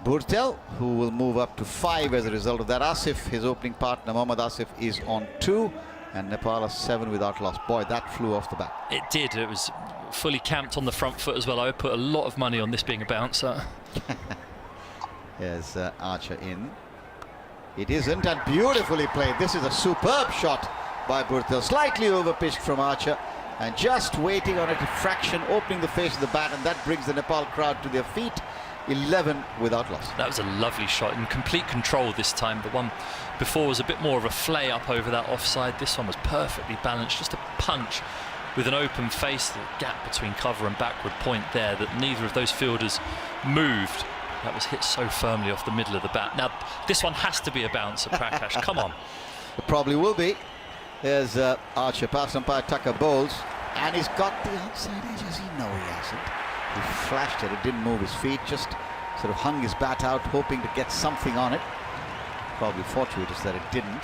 Bhurtel, who will move up to 5 as a result of that. Asif, his opening partner, Mohammad Asif, is on 2, and Nepal are 7 without loss. Boy, that flew off the bat. It did. It was fully camped on the front foot as well. I would put a lot of money on this being a bouncer. Here's Archer in. It isn't, and beautifully played. This is a superb shot by Bhurtel. Slightly overpitched from Archer, and just waiting on a fraction, opening the face of the bat, and that brings the Nepal crowd to their feet. 11 without loss. That was a lovely shot, in complete control this time. The one before was a bit more of a flay up over that offside. This one was perfectly balanced, just a punch with an open face. The gap between cover and backward point there, that neither of those fielders moved. That was hit so firmly off the middle of the bat. Now, this one has to be a bouncer, Prakash. Come on. It probably will be. There's Archer, past umpire Tucker bowls, and he's got the outside edges. No, he hasn't. He flashed it, it didn't move his feet, just sort of hung his bat out, hoping to get something on it. Probably fortuitous that it didn't,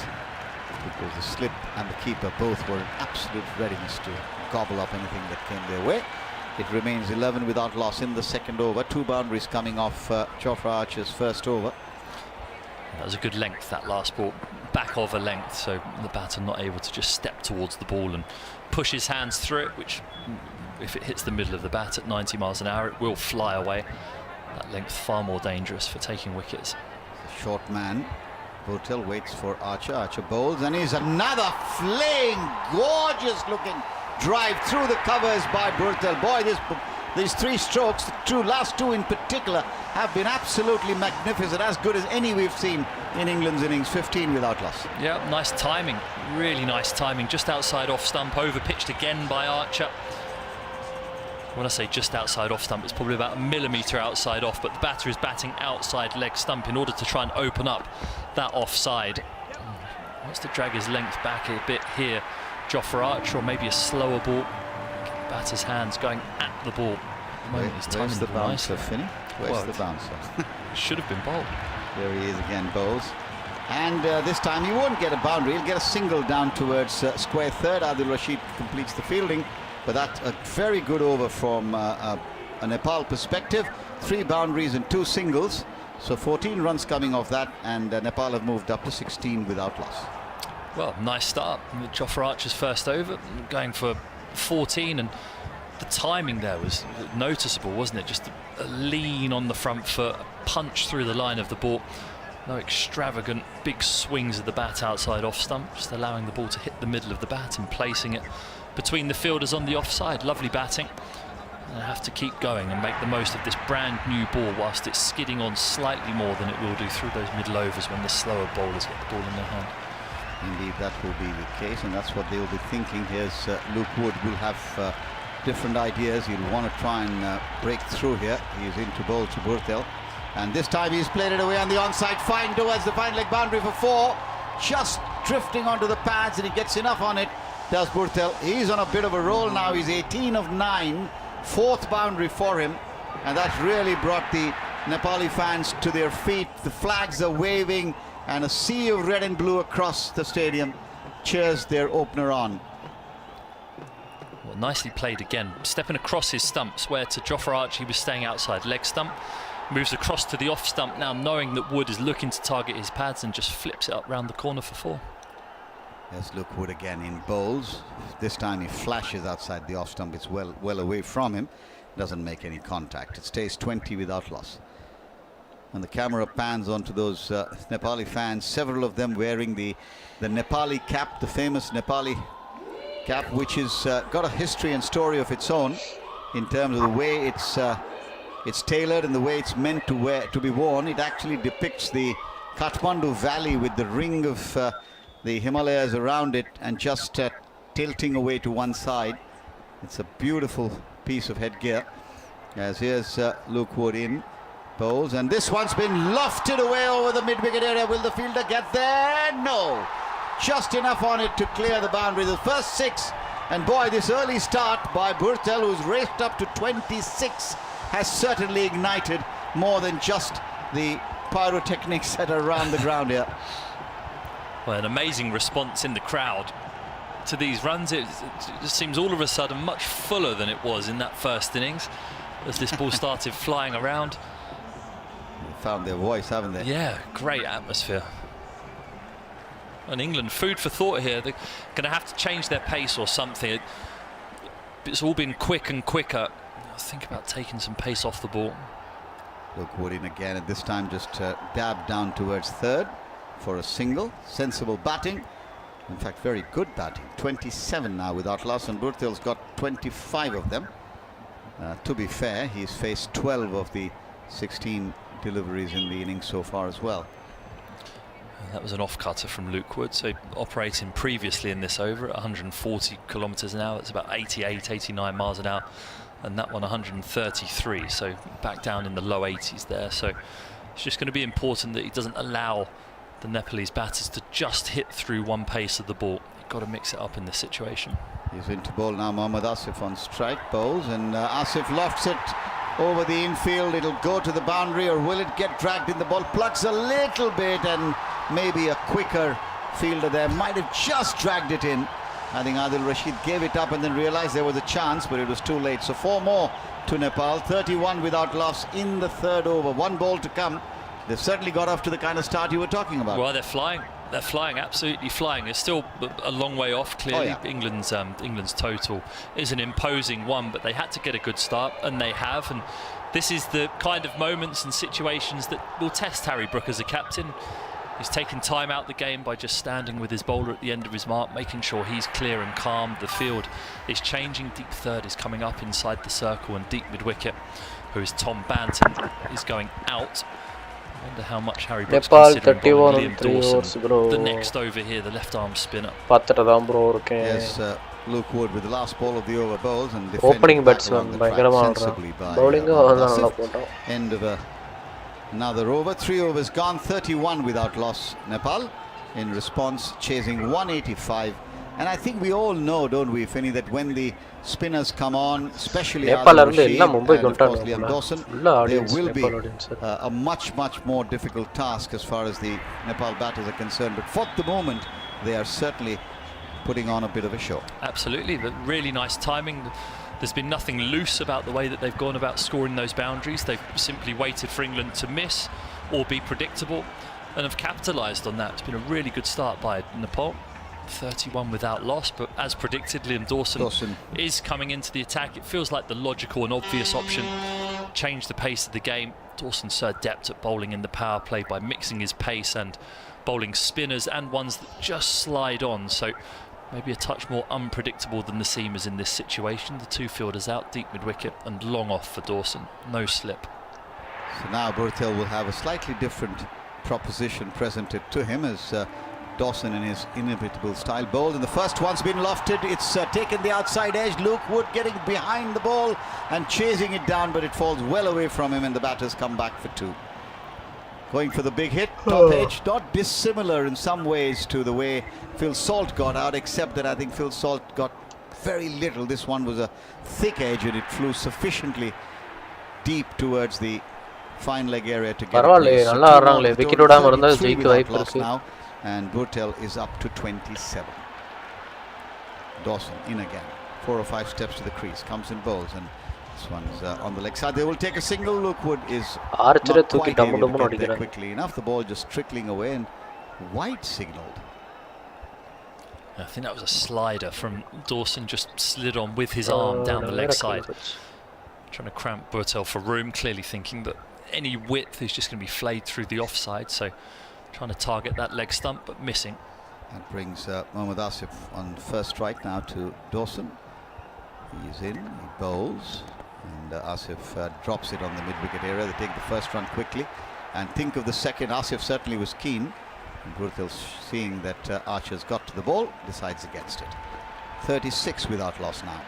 because the slip and the keeper both were in absolute readiness to gobble up anything that came their way. It remains 11 without loss in the second over. 2 boundaries coming off Jofra Archer's first over. That was a good length, that last ball. Back of a length, so the batter not able to just step towards the ball and push his hands through it, which, if it hits the middle of the bat at 90 miles an hour, it will fly away. That length far more dangerous for taking wickets. A short man. Bhurtel waits for Archer. Archer bowls, and he's another flaying, gorgeous looking drive through the covers by Bhurtel. Boy, these 3 strokes, the last 2 in particular, have been absolutely magnificent, as good as any we've seen in England's innings. 15 without loss. Yeah, nice timing, really nice timing. Just outside off stump, over pitched again by Archer. When I say just outside off stump, it's probably about a millimetre outside off, but the batter is batting outside leg stump in order to try and open up that offside. Wants to drag his length back a bit here, Jofra Archer, or maybe a slower ball. Get the batter's hands going at the ball. Where's the bouncer, Finney? Where's the bouncer? Should have been bowled. There he is again, bowls. And this time he won't get a boundary. He'll get a single down towards square third. Adil Rashid completes the fielding. But that's a very good over from a Nepal perspective. 3 boundaries and 2 singles. So 14 runs coming off that, and Nepal have moved up to 16 without loss. Well, nice start with Jofra Archer's first over, going for 14, and the timing there was noticeable, wasn't it? Just a lean on the front foot, a punch through the line of the ball. No extravagant big swings of the bat outside off stump, just allowing the ball to hit the middle of the bat and placing it between the fielders on the offside. Lovely batting. And I have to keep going and make the most of this brand new ball whilst it's skidding on slightly more than it will do through those middle overs when the slower bowlers get the ball in their hand. Indeed, that will be the case, and that's what they'll be thinking. Here's Luke Wood, will have different ideas. He'll want to try and break through here. He's in to bowl to Bhurtel, and this time he's played it away on the onside, fine towards the fine leg boundary for 4, just drifting onto the pads, and he gets enough on it, does Bhurtel. He's on a bit of a roll now. He's 18 of 9, 4th boundary for him, and that's really brought the Nepali fans to their feet. The flags are waving, and a sea of red and blue across the stadium cheers their opener on. Well, nicely played again, stepping across his stumps, where to Jofra Archer he was staying outside leg stump. Moves across to the off stump now, knowing that Wood is looking to target his pads, and just flips it up round the corner for 4. There's Luke Wood again in bowls. This time he flashes outside the off stump. It's well away from him. Doesn't make any contact. It stays 20 without loss. And the camera pans onto those Nepali fans, several of them wearing the Nepali cap, the famous Nepali cap, which has got a history and story of its own in terms of the way it's tailored and the way it's meant to be worn. It actually depicts the Kathmandu Valley with the ring of the Himalayas around it, and just tilting away to one side. It's a beautiful piece of headgear. As here's Luke Wood in bowls, and this one's been lofted away over the mid-wicket area. Will the fielder get there? No. Just enough on it to clear the boundary. The first 6, and boy, this early start by Bhurtel, who's raced up to 26, has certainly ignited more than just the pyrotechnics that are around the ground here. Well, an amazing response in the crowd to these runs. It just seems all of a sudden much fuller than it was in that first innings as this ball started flying around. They found their voice, haven't they? Yeah, great atmosphere. And England, food for thought here. They're going to have to change their pace or something. It's all been quick and quicker. Think about taking some pace off the ball. Look, Wood in again, and this time just dabbed down towards third for a single. Sensible batting. In fact, very good batting. 27 now without loss, and Burtil's got 25 of them. To be fair, he's faced 12 of the 16 deliveries in the innings so far as well. That was an off-cutter from Luke Wood, so operating previously in this over at 140 kilometres an hour. It's about 88, 89 miles an hour. And that one 133, so back down in the low 80s there. So it's just going to be important that he doesn't allow the Nepalese batters to just hit through one pace of the ball. You've got to mix it up in this situation. He's into bowl now. Mohammad Asif on strike, bowls, and Asif lofts it over the infield. It'll go to the boundary, or will it get dragged in? The ball plucks a little bit, and maybe a quicker fielder there might have just dragged it in. I think Adil Rashid gave it up and then realized there was a chance, but it was too late. So 4 more to Nepal. 31 without loss in the third over. 1 ball to come. They've certainly got off to the kind of start you were talking about. Well, they're flying. They're flying, absolutely flying. It's still a long way off, clearly. Oh, yeah. England's total is an imposing one, but they had to get a good start, and they have. And this is the kind of moments and situations that will test Harry Brook as a captain. He's taken time out the game by just standing with his bowler at the end of his mark, making sure he's clear and calm. The field is changing. Deep third is coming up inside the circle, and deep mid-wicket, who is Tom Banton, is going out. I wonder how much Harry Brook's considering bowling Liam Dawson. The next over here, the left-arm spinner. Yes, Luke Wood with the last ball of the over bowls and opening batsman sensibly by bowling end of another over. 3 overs gone, 31 without loss Nepal. In response, chasing 185. And I think we all know, don't we, Finney, that when the spinners come on, especially Adil Rashid and of course Liam Dawson, there will be a much more difficult task as far as the Nepal batters are concerned. But for the moment, they are certainly putting on a bit of a show. Absolutely, but really nice timing. There's been nothing loose about the way that they've gone about scoring those boundaries. They've simply waited for England to miss or be predictable and have capitalised on that. It's been a really good start by Nepal. 31 without loss, but as predicted, Liam Dawson is coming into the attack. It feels like the logical and obvious option. Change the pace of the game. Dawson's so adept at bowling in the power play by mixing his pace and bowling spinners and ones that just slide on. So maybe a touch more unpredictable than the seamers in this situation. The 2 fielders out, deep mid-wicket and long off for Dawson. No slip. So now Burtil will have a slightly different proposition presented to him as Dawson in his inimitable style bowled, and the first one's been lofted. It's taken the outside edge. Luke Wood getting behind the ball and chasing it down, but it falls well away from him, and the batters come back for 2. Going for the big hit, top edge, not dissimilar in some ways to the way Phil Salt got out, except that I think Phil Salt got very little. This one was a thick edge, and it flew sufficiently deep towards the fine leg area to get it. Now, and Burtil is up to 27. Dawson in again, 4 or 5 steps to the crease, comes in bowls, and this one's on the leg side. They will take a single. Look, Wood is not quite able to get there quickly enough. The ball just trickling away, and wide signalled. I think that was a slider from Dawson, just slid on with his arm down the leg side. Trying to cramp Burtil for room, clearly thinking that any width is just going to be flayed through the offside. So trying to target that leg stump, but missing. That brings Mohammad Asif on first strike now to Dawson. He's in, he bowls, and Asif drops it on the mid-wicket area. They take the first run quickly and think of the second. Asif certainly was keen. Burtil, seeing that Archer's got to the ball, decides against it. 36 without loss now.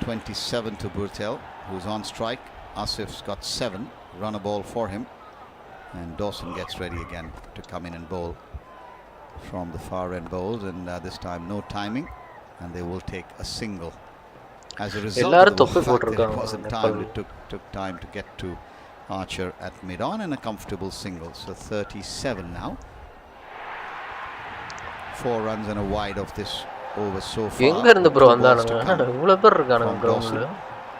27 to Burtil, who's on strike. Asif's got 7, run a ball for him. And Dawson gets ready again to come in and bowl from the far end bowls, and this time no timing, and they will take a single. As a result of the fact that it wasn't timed, it took time to get to Archer at mid-on and a comfortable single. So 37 now. 4 runs and a wide of this over so far.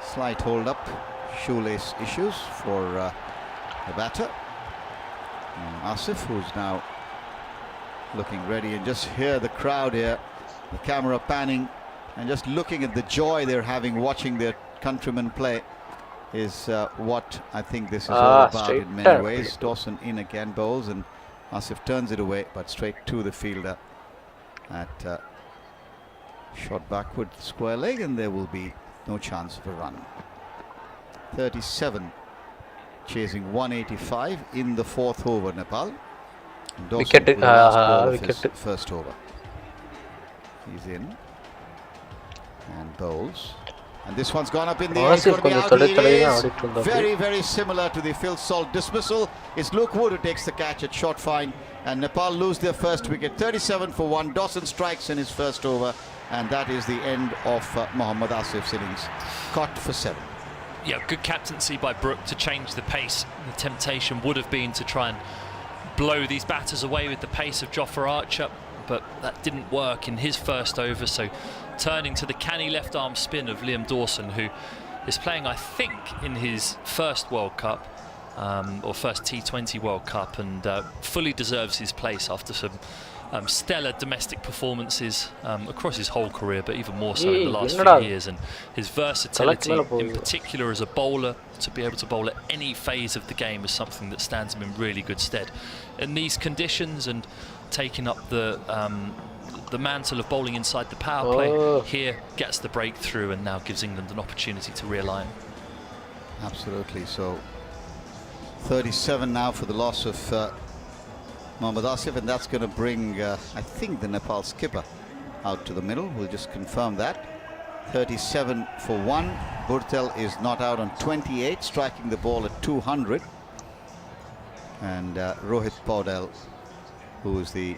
Slight hold up, shoelace issues for the batter. Asif, who's now looking ready, and just hear the crowd here, the camera panning and just looking at the joy they're having watching their countrymen play is what I think this is all about in many ways. Dawson in again, bowls, and Asif turns it away, but straight to the fielder at shot backward square leg, and there will be no chance of a run. 37 chasing 185 in the 4th over, Nepal. Wicket, first over. He's in and bowls, and this one's gone up in the air. He's going to be out. He is very, very similar to the Phil Salt dismissal. It's Luke Wood who takes the catch at short fine, and Nepal lose their first wicket. 37 for 1. Dawson strikes in his first over, and that is the end of Mohammad Asif's innings. Caught for 7. Yeah, good captaincy by Brook to change the pace. The temptation would have been to try and blow these batters away with the pace of Jofra Archer, but that didn't work in his first over. So turning to the canny left arm spin of Liam Dawson, who is playing, I think, in his first World Cup or first T20 World Cup, and fully deserves his place after some stellar domestic performances across his whole career, but even more so in the last few years. And his versatility, in particular as a bowler, to be able to bowl at any phase of the game is something that stands him in really good stead in these conditions. And taking up the mantle of bowling inside the power play here, gets the breakthrough and now gives England an opportunity to realign. Absolutely. So 37 now for the loss of Mohammad Asif, and that's going to bring I think the Nepal skipper out to the middle. We'll just confirm that. 37 for 1. Burtel is not out on 28, striking the ball at 200, and Rohit Paudel, who is the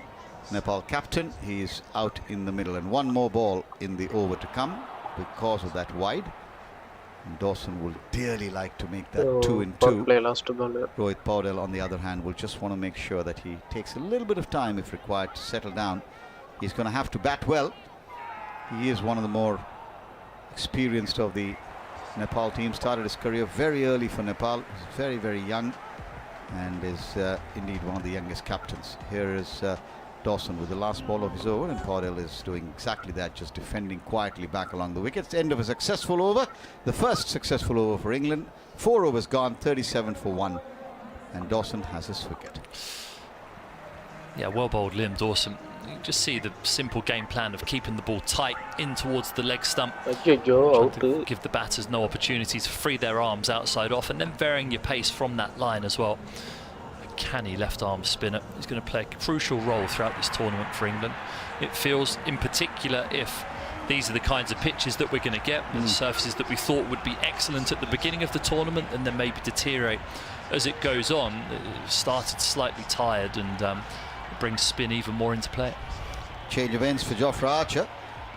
Nepal captain, he is out in the middle, and 1 more ball in the over to come because of that wide. And Dawson will dearly like to make that 2 in 2. Rohit Paudel, on the other hand, will just want to make sure that he takes a little bit of time, if required, to settle down. He's going to have to bat well. He is one of the more experienced of the Nepal team. Started his career very early for Nepal. He's very, very young, and is indeed one of the youngest captains. Here is Dawson with the last ball of his over, and Paudel is doing exactly that, just defending quietly back along the wickets. End of a successful over, the first successful over for England. 4 overs gone, 37 for 1, and Dawson has his wicket. Yeah, well bowled Liam Dawson. You just see the simple game plan of keeping the ball tight in towards the leg stump, trying to give the batters no opportunity to free their arms outside off, and then varying your pace from that line as well. Canny left arm spinner is going to play a crucial role throughout this tournament for England. It feels, in particular, if these are the kinds of pitches that we're going to get, the surfaces that we thought would be excellent at the beginning of the tournament and then maybe deteriorate as it goes on. It started slightly tired, and it brings spin even more into play. Change of ends for Jofra Archer.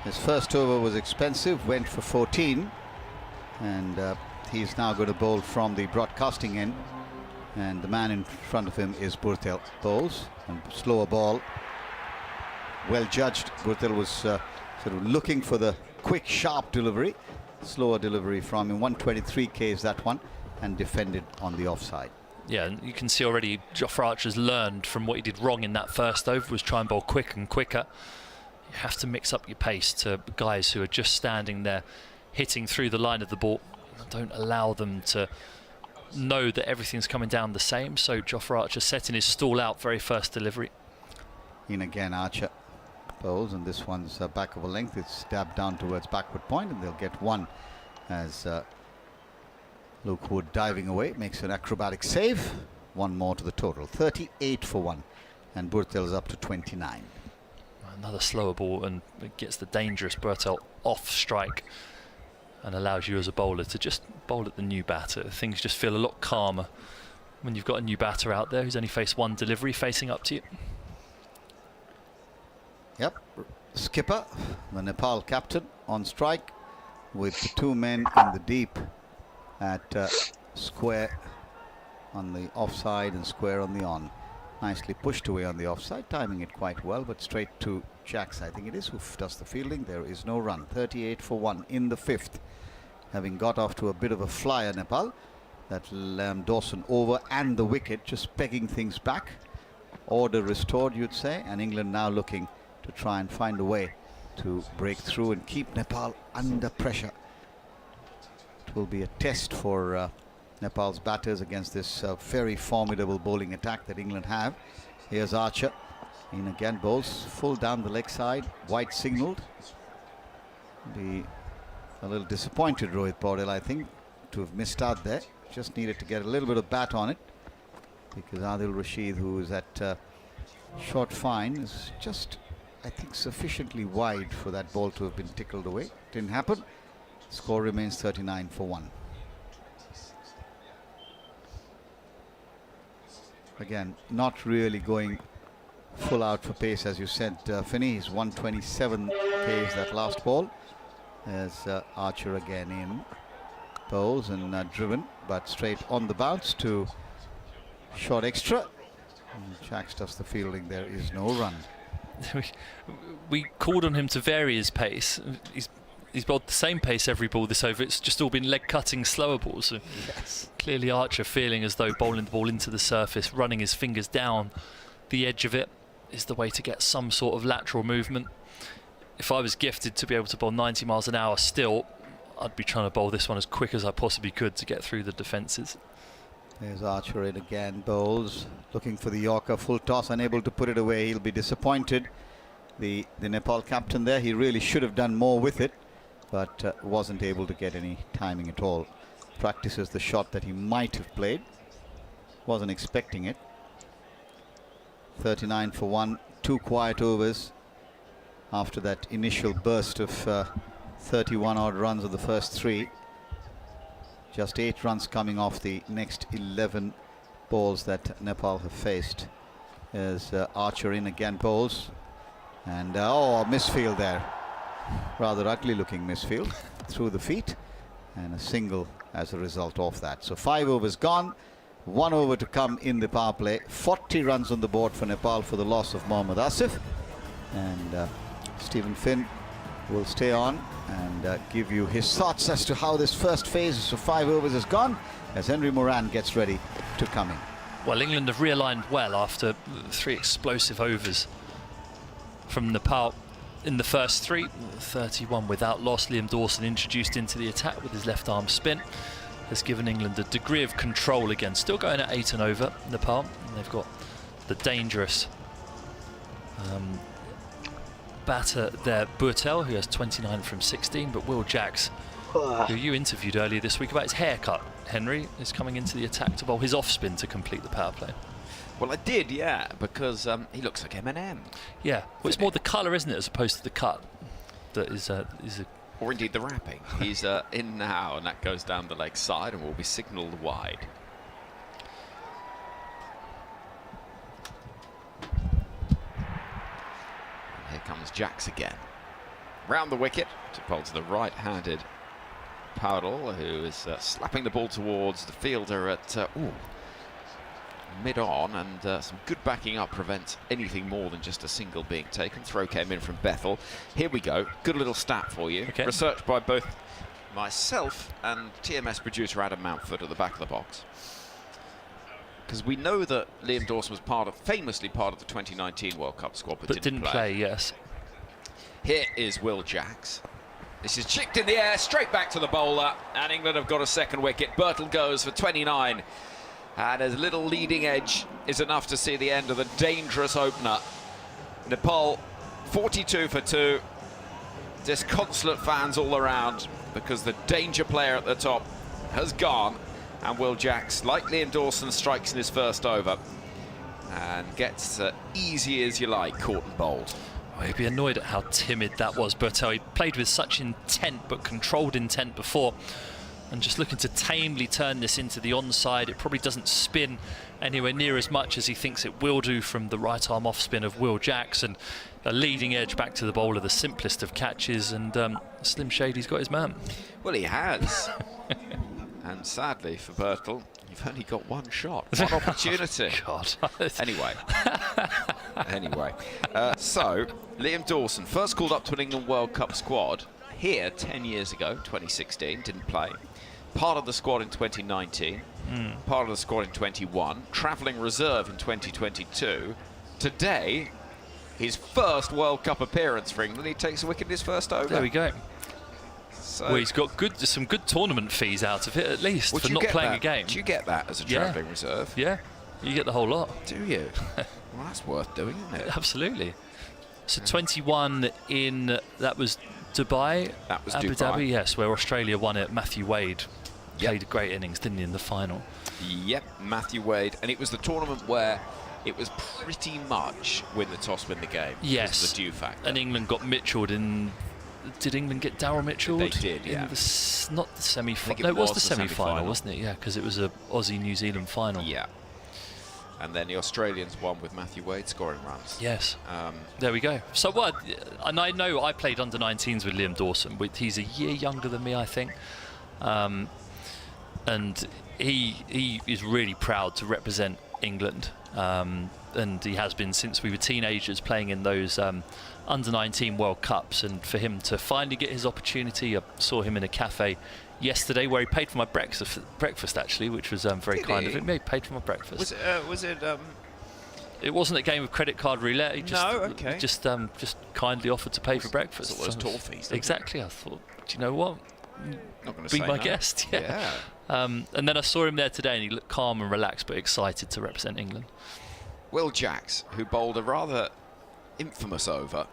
His first over was expensive, went for 14, and he's now going to bowl from the broadcasting end. And the man in front of him is Burtel. Bowls and slower ball, well judged. Burtel was sort of looking for the quick, sharp delivery. Slower delivery from him. 123 Ks that one, and defended on the offside. Yeah, and you can see already Jofra Archer's learned from what he did wrong in that first over, was try and bowl quick and quicker. You have to mix up your pace to guys who are just standing there hitting through the line of the ball. Don't allow them to know that everything's coming down the same. So Jofra Archer setting his stall out very first delivery. In again, Archer bowls, and this one's back of a length. It's stabbed down towards backward point, and they'll get 1 as Luke Wood, diving away, makes an acrobatic save. 1 more to the total. 38 for 1, and Burtel's up to 29. Another slower ball, and it gets the dangerous Burtel off strike and allows you as a bowler to just bowl at the new batter. Things just feel a lot calmer when you've got a new batter out there who's only faced 1 delivery facing up to you. Yep, skipper, the Nepal captain, on strike with the 2 men in the deep at square on the offside and square on the on. Nicely pushed away on the offside, timing it quite well, but straight to Jacks, I think it is, who does the fielding. There is no run. 38 for 1 in the 5th. Having got off to a bit of a flyer, Nepal. That Dawson over and the wicket, just pegging things back. Order restored, you'd say, and England now looking to try and find a way to break through and keep Nepal under pressure. It will be a test for Nepal's batters against this very formidable bowling attack that England have. Here's Archer in again, bowls full down the leg side. White signalled. Be a little disappointed, Rohit Paudel, I think, to have missed out there. Just needed to get a little bit of bat on it, because Adil Rashid, who is at short fine, is just, I think, sufficiently wide for that ball to have been tickled away. Didn't happen. Score remains 39 for 1. Again, not really going full out for pace, as you said, Finney. He's 127 Ks that last ball. There's Archer again in. Bowls and driven, but straight on the bounce to short extra. Jacks does the fielding. There is no run. We called on him to vary his pace. He's bowled the same pace every ball this over. It's just all been leg-cutting, slower balls. So yes. Clearly Archer feeling as though bowling the ball into the surface, running his fingers down the edge of it is the way to get some sort of lateral movement. If I was gifted to be able to bowl 90 miles an hour still, I'd be trying to bowl this one as quick as I possibly could to get through the defences. There's Archer in again, bowls, looking for the Yorker, full toss, unable to put it away. He'll be disappointed. The Nepal captain there, he really should have done more with it, but wasn't able to get any timing at all. Practices the shot that he might have played. Wasn't expecting it. 39 for 1, 2 quiet overs after that initial burst of 31 odd runs of the first 3. Just 8 runs coming off the next 11 balls that Nepal have faced. There's Archer in again, bowls, and oh, a misfield there. Rather ugly looking misfield through the feet, and a single as a result of that. So 5 overs gone, 1 over to come in the power play. 40 runs on the board for Nepal for the loss of Mohammad Asif, and Stephen Finn will stay on and give you his thoughts as to how this first phase of 5 overs has gone as Henry Moran gets ready to come in. Well, England have realigned well after 3 explosive overs from Nepal in the first 3. 31 without loss. Liam Dawson introduced into the attack with his left arm spin has given England a degree of control again. Still going at 8 and over, Nepal. And they've got the dangerous batter there, Buttler, who has 29 from 16, but Will Jacks, who you interviewed earlier this week about his haircut, Henry, is coming into the attack to bowl his off-spin to complete the power play. Well, I did, yeah, because he looks like Eminem. Yeah, well, it's more the colour, isn't it, as opposed to the cut that is a... Or indeed the wrapping. He's in now, and that goes down the leg side and will be signalled wide. Here comes Jacks again. Round the wicket to bowl to the right-handed Paudel, who is slapping the ball towards the fielder at mid-on, and some good backing up prevents anything more than just a single being taken. Throw came in from Bethel. Here we go. Good little stat for you. Okay. Researched by both myself and TMS producer Adam Mountford at the back of the box. Because we know that Liam Dawson was famously part of the 2019 World Cup squad, but didn't play. Yes. Here is Will Jacks. This is chipped in the air, straight back to the bowler, and England have got a second wicket. Birtle goes for 29. And a little leading edge is enough to see the end of the dangerous opener. Nepal 42 for 2. Disconsolate fans all around because the danger player at the top has gone. And Will Jacks, like Liam Dawson, strikes in his first over and gets easy as you like, caught and bowled. Oh, he'd be annoyed at how timid that was, Bertel. He played with such intent, but controlled intent before. And just looking to tamely turn this into the onside. It probably doesn't spin anywhere near as much as he thinks it will do from the right arm off spin of Will Jacks, and a leading edge back to the bowler, the simplest of catches, and Slim Shady's got his man. Well, he has. And sadly for Birtle, You've only got one shot, one opportunity. God. Anyway. So, Liam Dawson, first called up to an England World Cup squad here 10 years ago, 2016, didn't play. Part of the squad in 2019, part of the squad in 21, travelling reserve in 2022. Today, his first World Cup appearance for England. He takes a wicket in his first over. There we go. So well, he's got some good tournament fees out of it, at least, for not playing a game. Do you get that as a travelling reserve? Yeah, you get the whole lot. Do you? Well, that's worth doing, isn't it? Absolutely. So 21 in, that was Dubai? That was Abu Dubai. Dhabi, yes, where Australia won it. Matthew Wade played a great innings, didn't he, in the final? Yep, Matthew Wade. And it was the tournament where it was pretty much win the toss, win the game. Yes. Was the due factor. And England got Mitchelled in... Did England get Darryl Mitchell? They did, yeah. Not the semi-final. No, it was the semi-final, wasn't it? Yeah, because it was a Aussie-New Zealand final. Yeah. And then the Australians won with Matthew Wade scoring runs. Yes. There we go. So what? And I know I played under-19s with Liam Dawson. He's a year younger than me, I think. And he is really proud to represent England. And he has been since we were teenagers, playing in those under-19 World Cups. And for him to finally get his opportunity, I saw him in a cafe yesterday where he paid for my breakfast actually, which was very kind of him. He paid for my breakfast. Was it? It wasn't a game of credit card roulette. He just just kindly offered to pay for breakfast. It's all those toffees. Exactly. I thought, do you know what? Not going to be say my no. guest. Yeah. And then I saw him there today, and he looked calm and relaxed, but excited to represent England. Will Jacks, who bowled a rather infamous over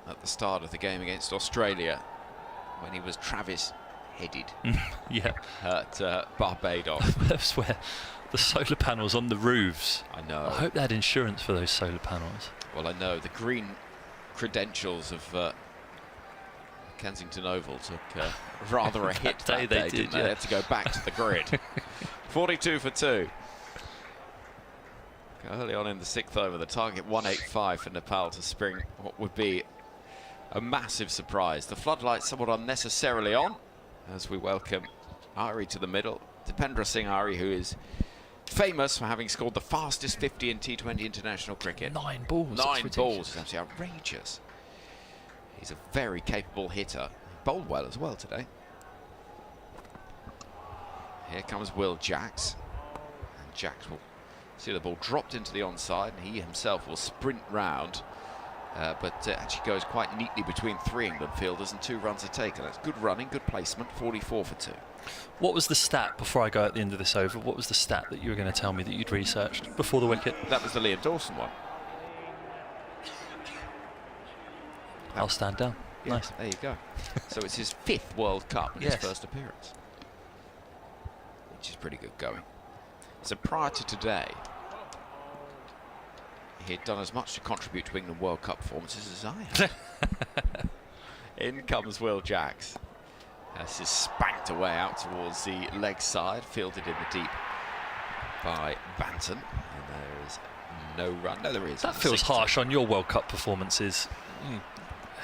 at the start of the game against Australia, when he was Travis-headed at Barbados. That's where the solar panels on the roofs. I know. I hope they had insurance for those solar panels. Well, I know the green credentials of Kensington Oval took rather a hit that day, didn't they? They had to go back to the grid. 42 for 2. Early on in the 6th over, the target 185 for Nepal to spring what would be a massive surprise. The floodlights somewhat unnecessarily on as we welcome Airee to the middle. Dipendra Singh Airee, who is famous for having scored the fastest 50 in T20 international cricket. 9 balls. 9 balls. It's absolutely outrageous. He's a very capable hitter. He bowled well as well today. Here comes Will Jacks. And Jacks will see the ball dropped into the onside, and he himself will sprint round. But actually goes quite neatly between 3 England fielders, and 2 runs are taken. That's good running, good placement, 44 for 2. What was the stat, before I go at the end of this over, what was the stat that you were going to tell me that you'd researched before the wicket? That was the Liam Dawson one. I'll stand down. Yeah, nice. There you go. So it's his 5th World Cup, his first appearance, which is pretty good going. So prior to today, he had done as much to contribute to England World Cup performances as I have. In comes Will Jacks. This is spanked away out towards the leg side, fielded in the deep by Banton. And there is no run. No, there is. That feels harsh on your World Cup performances. You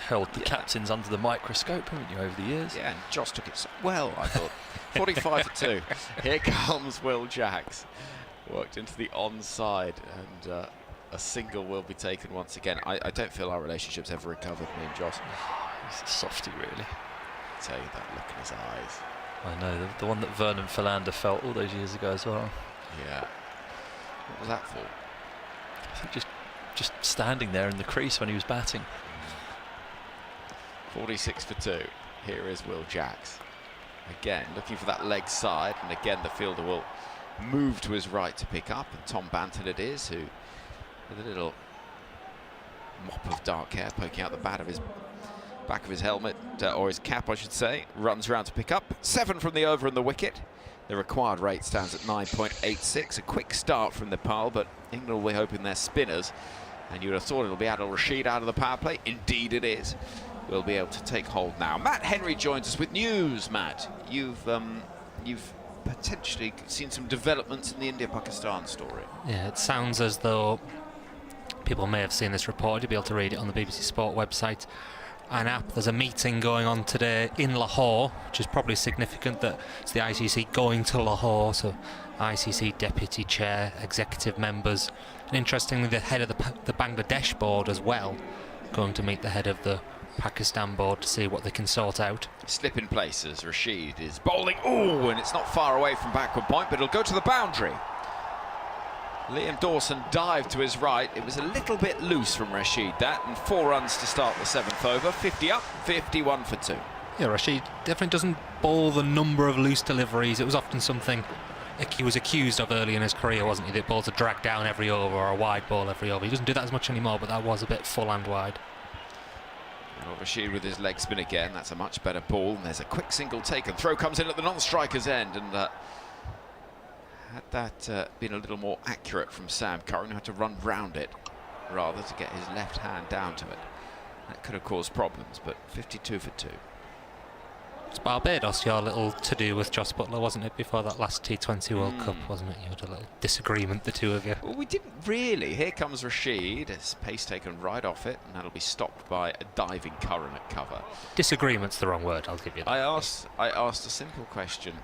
held the captains under the microscope, haven't you, over the years? Yeah, and Josh took it so well, I thought. 45 for 2. Here comes Will Jacks. Worked into the onside, and a single will be taken once again. I don't feel our relationship's ever recovered, me and Josh. He's a softie, really. I tell you, that look in his eyes. I know, the one that Vernon Philander felt all those years ago as well. Yeah. What was that for? I think just standing there in the crease when he was batting. 46 for 2. Here is Will Jacks. Again, looking for that leg side, and again the fielder will move to his right to pick up, and Tom Banton it is, who, with a little mop of dark hair poking out the back of his helmet, or his cap I should say, runs around to pick up. 7 from the over and the wicket. The required rate stands at 9.86. A quick start from Nepal, but England will be hoping they're spinners, and you would have thought it'll be Adil Rashid out of the power play. Indeed it is. We'll be able to take hold now. Matt Henry joins us with news. Matt, you've potentially seen some developments in the India-Pakistan story. Yeah, it sounds as though people may have seen this report. You'll be able to read it on the BBC Sport website. an app. There's a meeting going on today in Lahore, which is probably significant that it's the ICC going to Lahore, so ICC Deputy Chair, executive members, and interestingly the head of the Bangladesh board as well, going to meet the head of the Pakistan board to see what they can sort out. Slip in places, Rashid is bowling, ooh, and it's not far away from backward point, but it'll go to the boundary. Liam Dawson dived to his right. It was a little bit loose from Rashid, that, and 4 runs to start the 7th over. 50 up, 51 for 2. Yeah, Rashid definitely doesn't bowl the number of loose deliveries. It was often something he was accused of early in his career, wasn't he? That balls are dragged down every over or a wide ball every over. He doesn't do that as much anymore, but that was a bit full and wide. Well, Rashid with his leg spin again. That's a much better ball. And there's a quick single taken. Throw comes in at the non-striker's end, and had that been a little more accurate from Sam Curran, who had to run round it rather to get his left hand down to it. That could have caused problems, but 52 for 2. It's Barbados, your little to-do with Jos Buttler, wasn't it, before that last T20 World Cup, wasn't it? You had a little disagreement, the two of you. Well, we didn't really. Here comes Rashid. His pace taken right off it, and that'll be stopped by a diving Curran at cover. Disagreement's the wrong word, I'll give you that. I asked a simple question.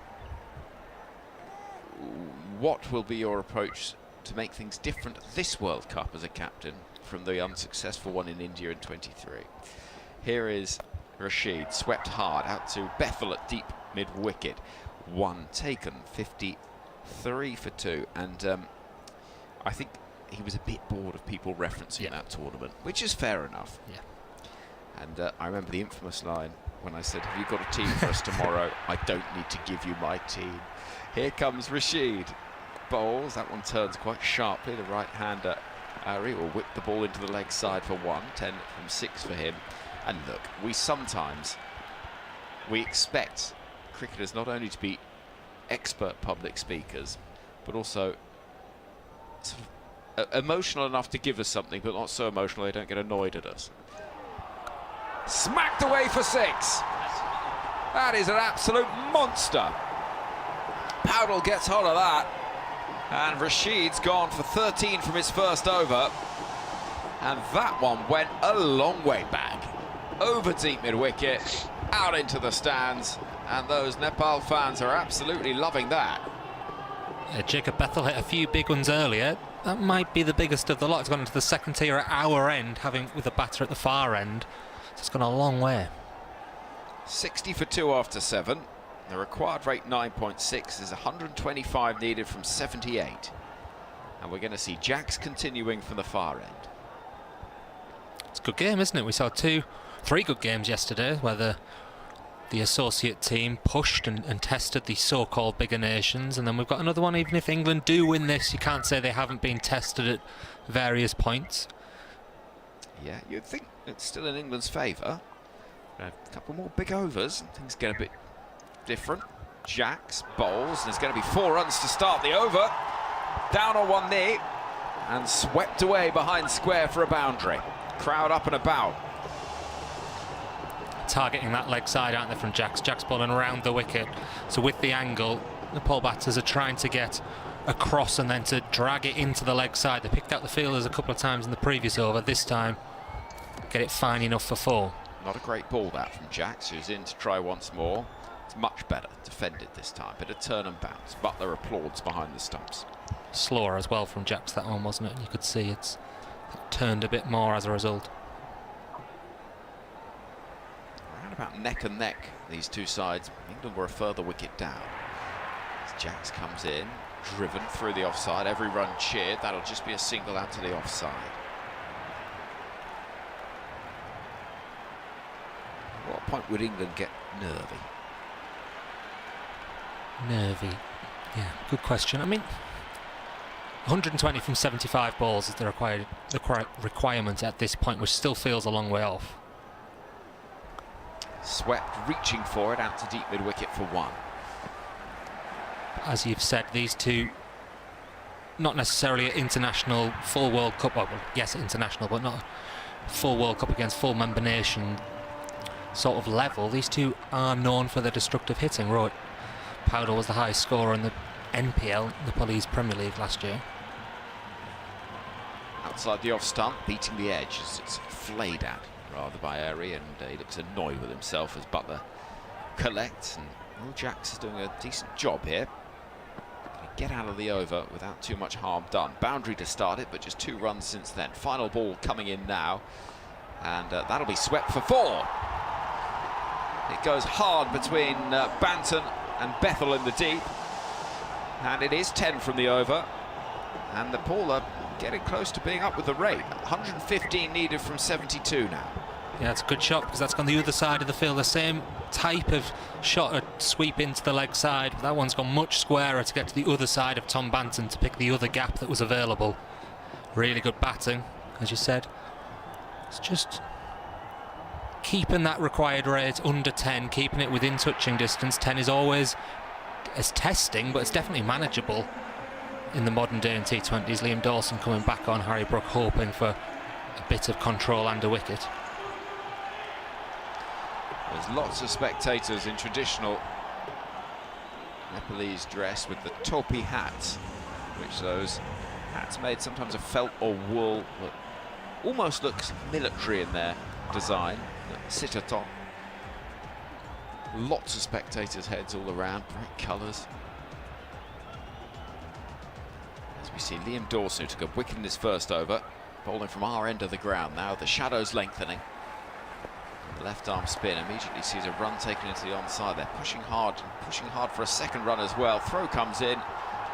What will be your approach to make things different this World Cup as a captain from the unsuccessful one in India in 23? Here is Rashid, swept hard out to Bethel at deep mid-wicket. 1 taken, 53 for 2. And I think he was a bit bored of people referencing that tournament, which is fair enough. Yeah. And I remember the infamous line when I said, "Have you got a team for us tomorrow? I don't need to give you my team." Here comes Rashid. Bowls, that one turns quite sharply. The right-hander, Airee, will whip the ball into the leg side for 1. 10 from 6 for him. And look, we expect cricketers not only to be expert public speakers, but also sort of emotional enough to give us something, but not so emotional they don't get annoyed at us. Smacked away for 6. That is an absolute monster. Powdell gets hold of that, and Rashid's gone for 13 from his first over, and that one went a long way back, over deep mid-wicket, out into the stands, and those Nepal fans are absolutely loving that. Jacob Bethel hit a few big ones earlier. That might be the biggest of the lot. It's gone into the second tier at our end, having with a batter at the far end, so it's gone a long way. 60 for 2 after 7. The required rate 9.6 is 125 needed from 78. And we're going to see Jacks continuing from the far end. It's a good game, isn't it? We saw 3 good games yesterday where the associate team pushed and tested the so-called bigger nations, and then we've got another one. Even if England do win this, you can't say they haven't been tested at various points. Yeah, you'd think it's still in England's favour. A couple more big overs and things get a bit different. Jacks, bowls, and there's going to be 4 runs to start the over. Down on one knee and swept away behind square for a boundary. Crowd up and about. Targeting that leg side, aren't they, from Jacks? Jacks bowling around the wicket. So with the angle, the Nepal batters are trying to get across and then to drag it into the leg side. They picked out the fielders a couple of times in the previous over. This time, get it fine enough for 4. Not a great ball that from Jacks, who's in to try once more. It's much better defended this time. Bit of turn and bounce. Buttler applauds behind the stumps. Slower as well from Jacks, that one, wasn't it? And you could see it turned a bit more as a result. Around about neck and neck, these two sides. England were a further wicket down. As Jacks comes in, driven through the offside. Every run cheered. That'll just be a single out to the offside. At what point would England get nervy? Nervy. Yeah, good question. I mean, 120 from 75 balls is the requirement at this point, which still feels a long way off. Swept, reaching for it, out to deep mid-wicket for 1. As you've said, these two, not necessarily an international full World Cup, well, yes, international, but not full World Cup against full member nation sort of level. These two are known for their destructive hitting. Rohit Powdell was the highest scorer in the NPL, Nepalese Premier League, last year. Outside the off stump, beating the edge as it's flayed at. rather by Airee, and he looks annoyed with himself as Buttler collects, and Will Jacks is doing a decent job here. Get out of the over without too much harm done. Boundary to start it, but just 2 runs since then. Final ball coming in now, and that'll be swept for 4. It goes hard between Banton and Bethel in the deep, and it is 10 from the over, and the Paul getting close to being up with the rate. 115 needed from 72 now. Yeah, it's a good shot because that's gone the other side of the field. The same type of shot, a sweep into the leg side, but that one's gone much squarer to get to the other side of Tom Banton to pick the other gap that was available. Really good batting, as you said. It's just keeping that required rate under 10, keeping it within touching distance. 10 is always as testing, but it's definitely manageable in the modern day in T20s. Liam Dawson coming back on, Harry Brook hoping for a bit of control and a wicket. There's lots of spectators in traditional Nepalese dress with the topi hats, which those hats made sometimes of felt or wool, but almost looks military in their design. Sit atop. Lots of spectators' heads all around, bright colours. As we see Liam Dawson, who took a wicket in his first over, bowling from our end of the ground now, the shadows lengthening. The left arm spin immediately sees a run taken into the onside. They're pushing hard for a second run as well. Throw comes in,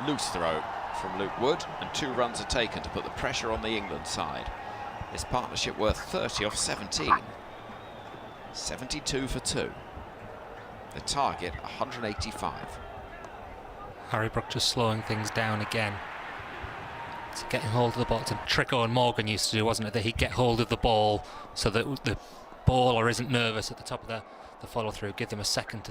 loose throw from Luke Wood, and 2 runs are taken to put the pressure on the England side. This partnership worth 30 off 17. 72 for 2. The target 185. Harry Brook just slowing things down again. It's getting hold of the ball. It's a trick Owen Morgan used to do, wasn't it? That he'd get hold of the ball so that the bowler isn't nervous at the top of the follow through. Give them a second to think.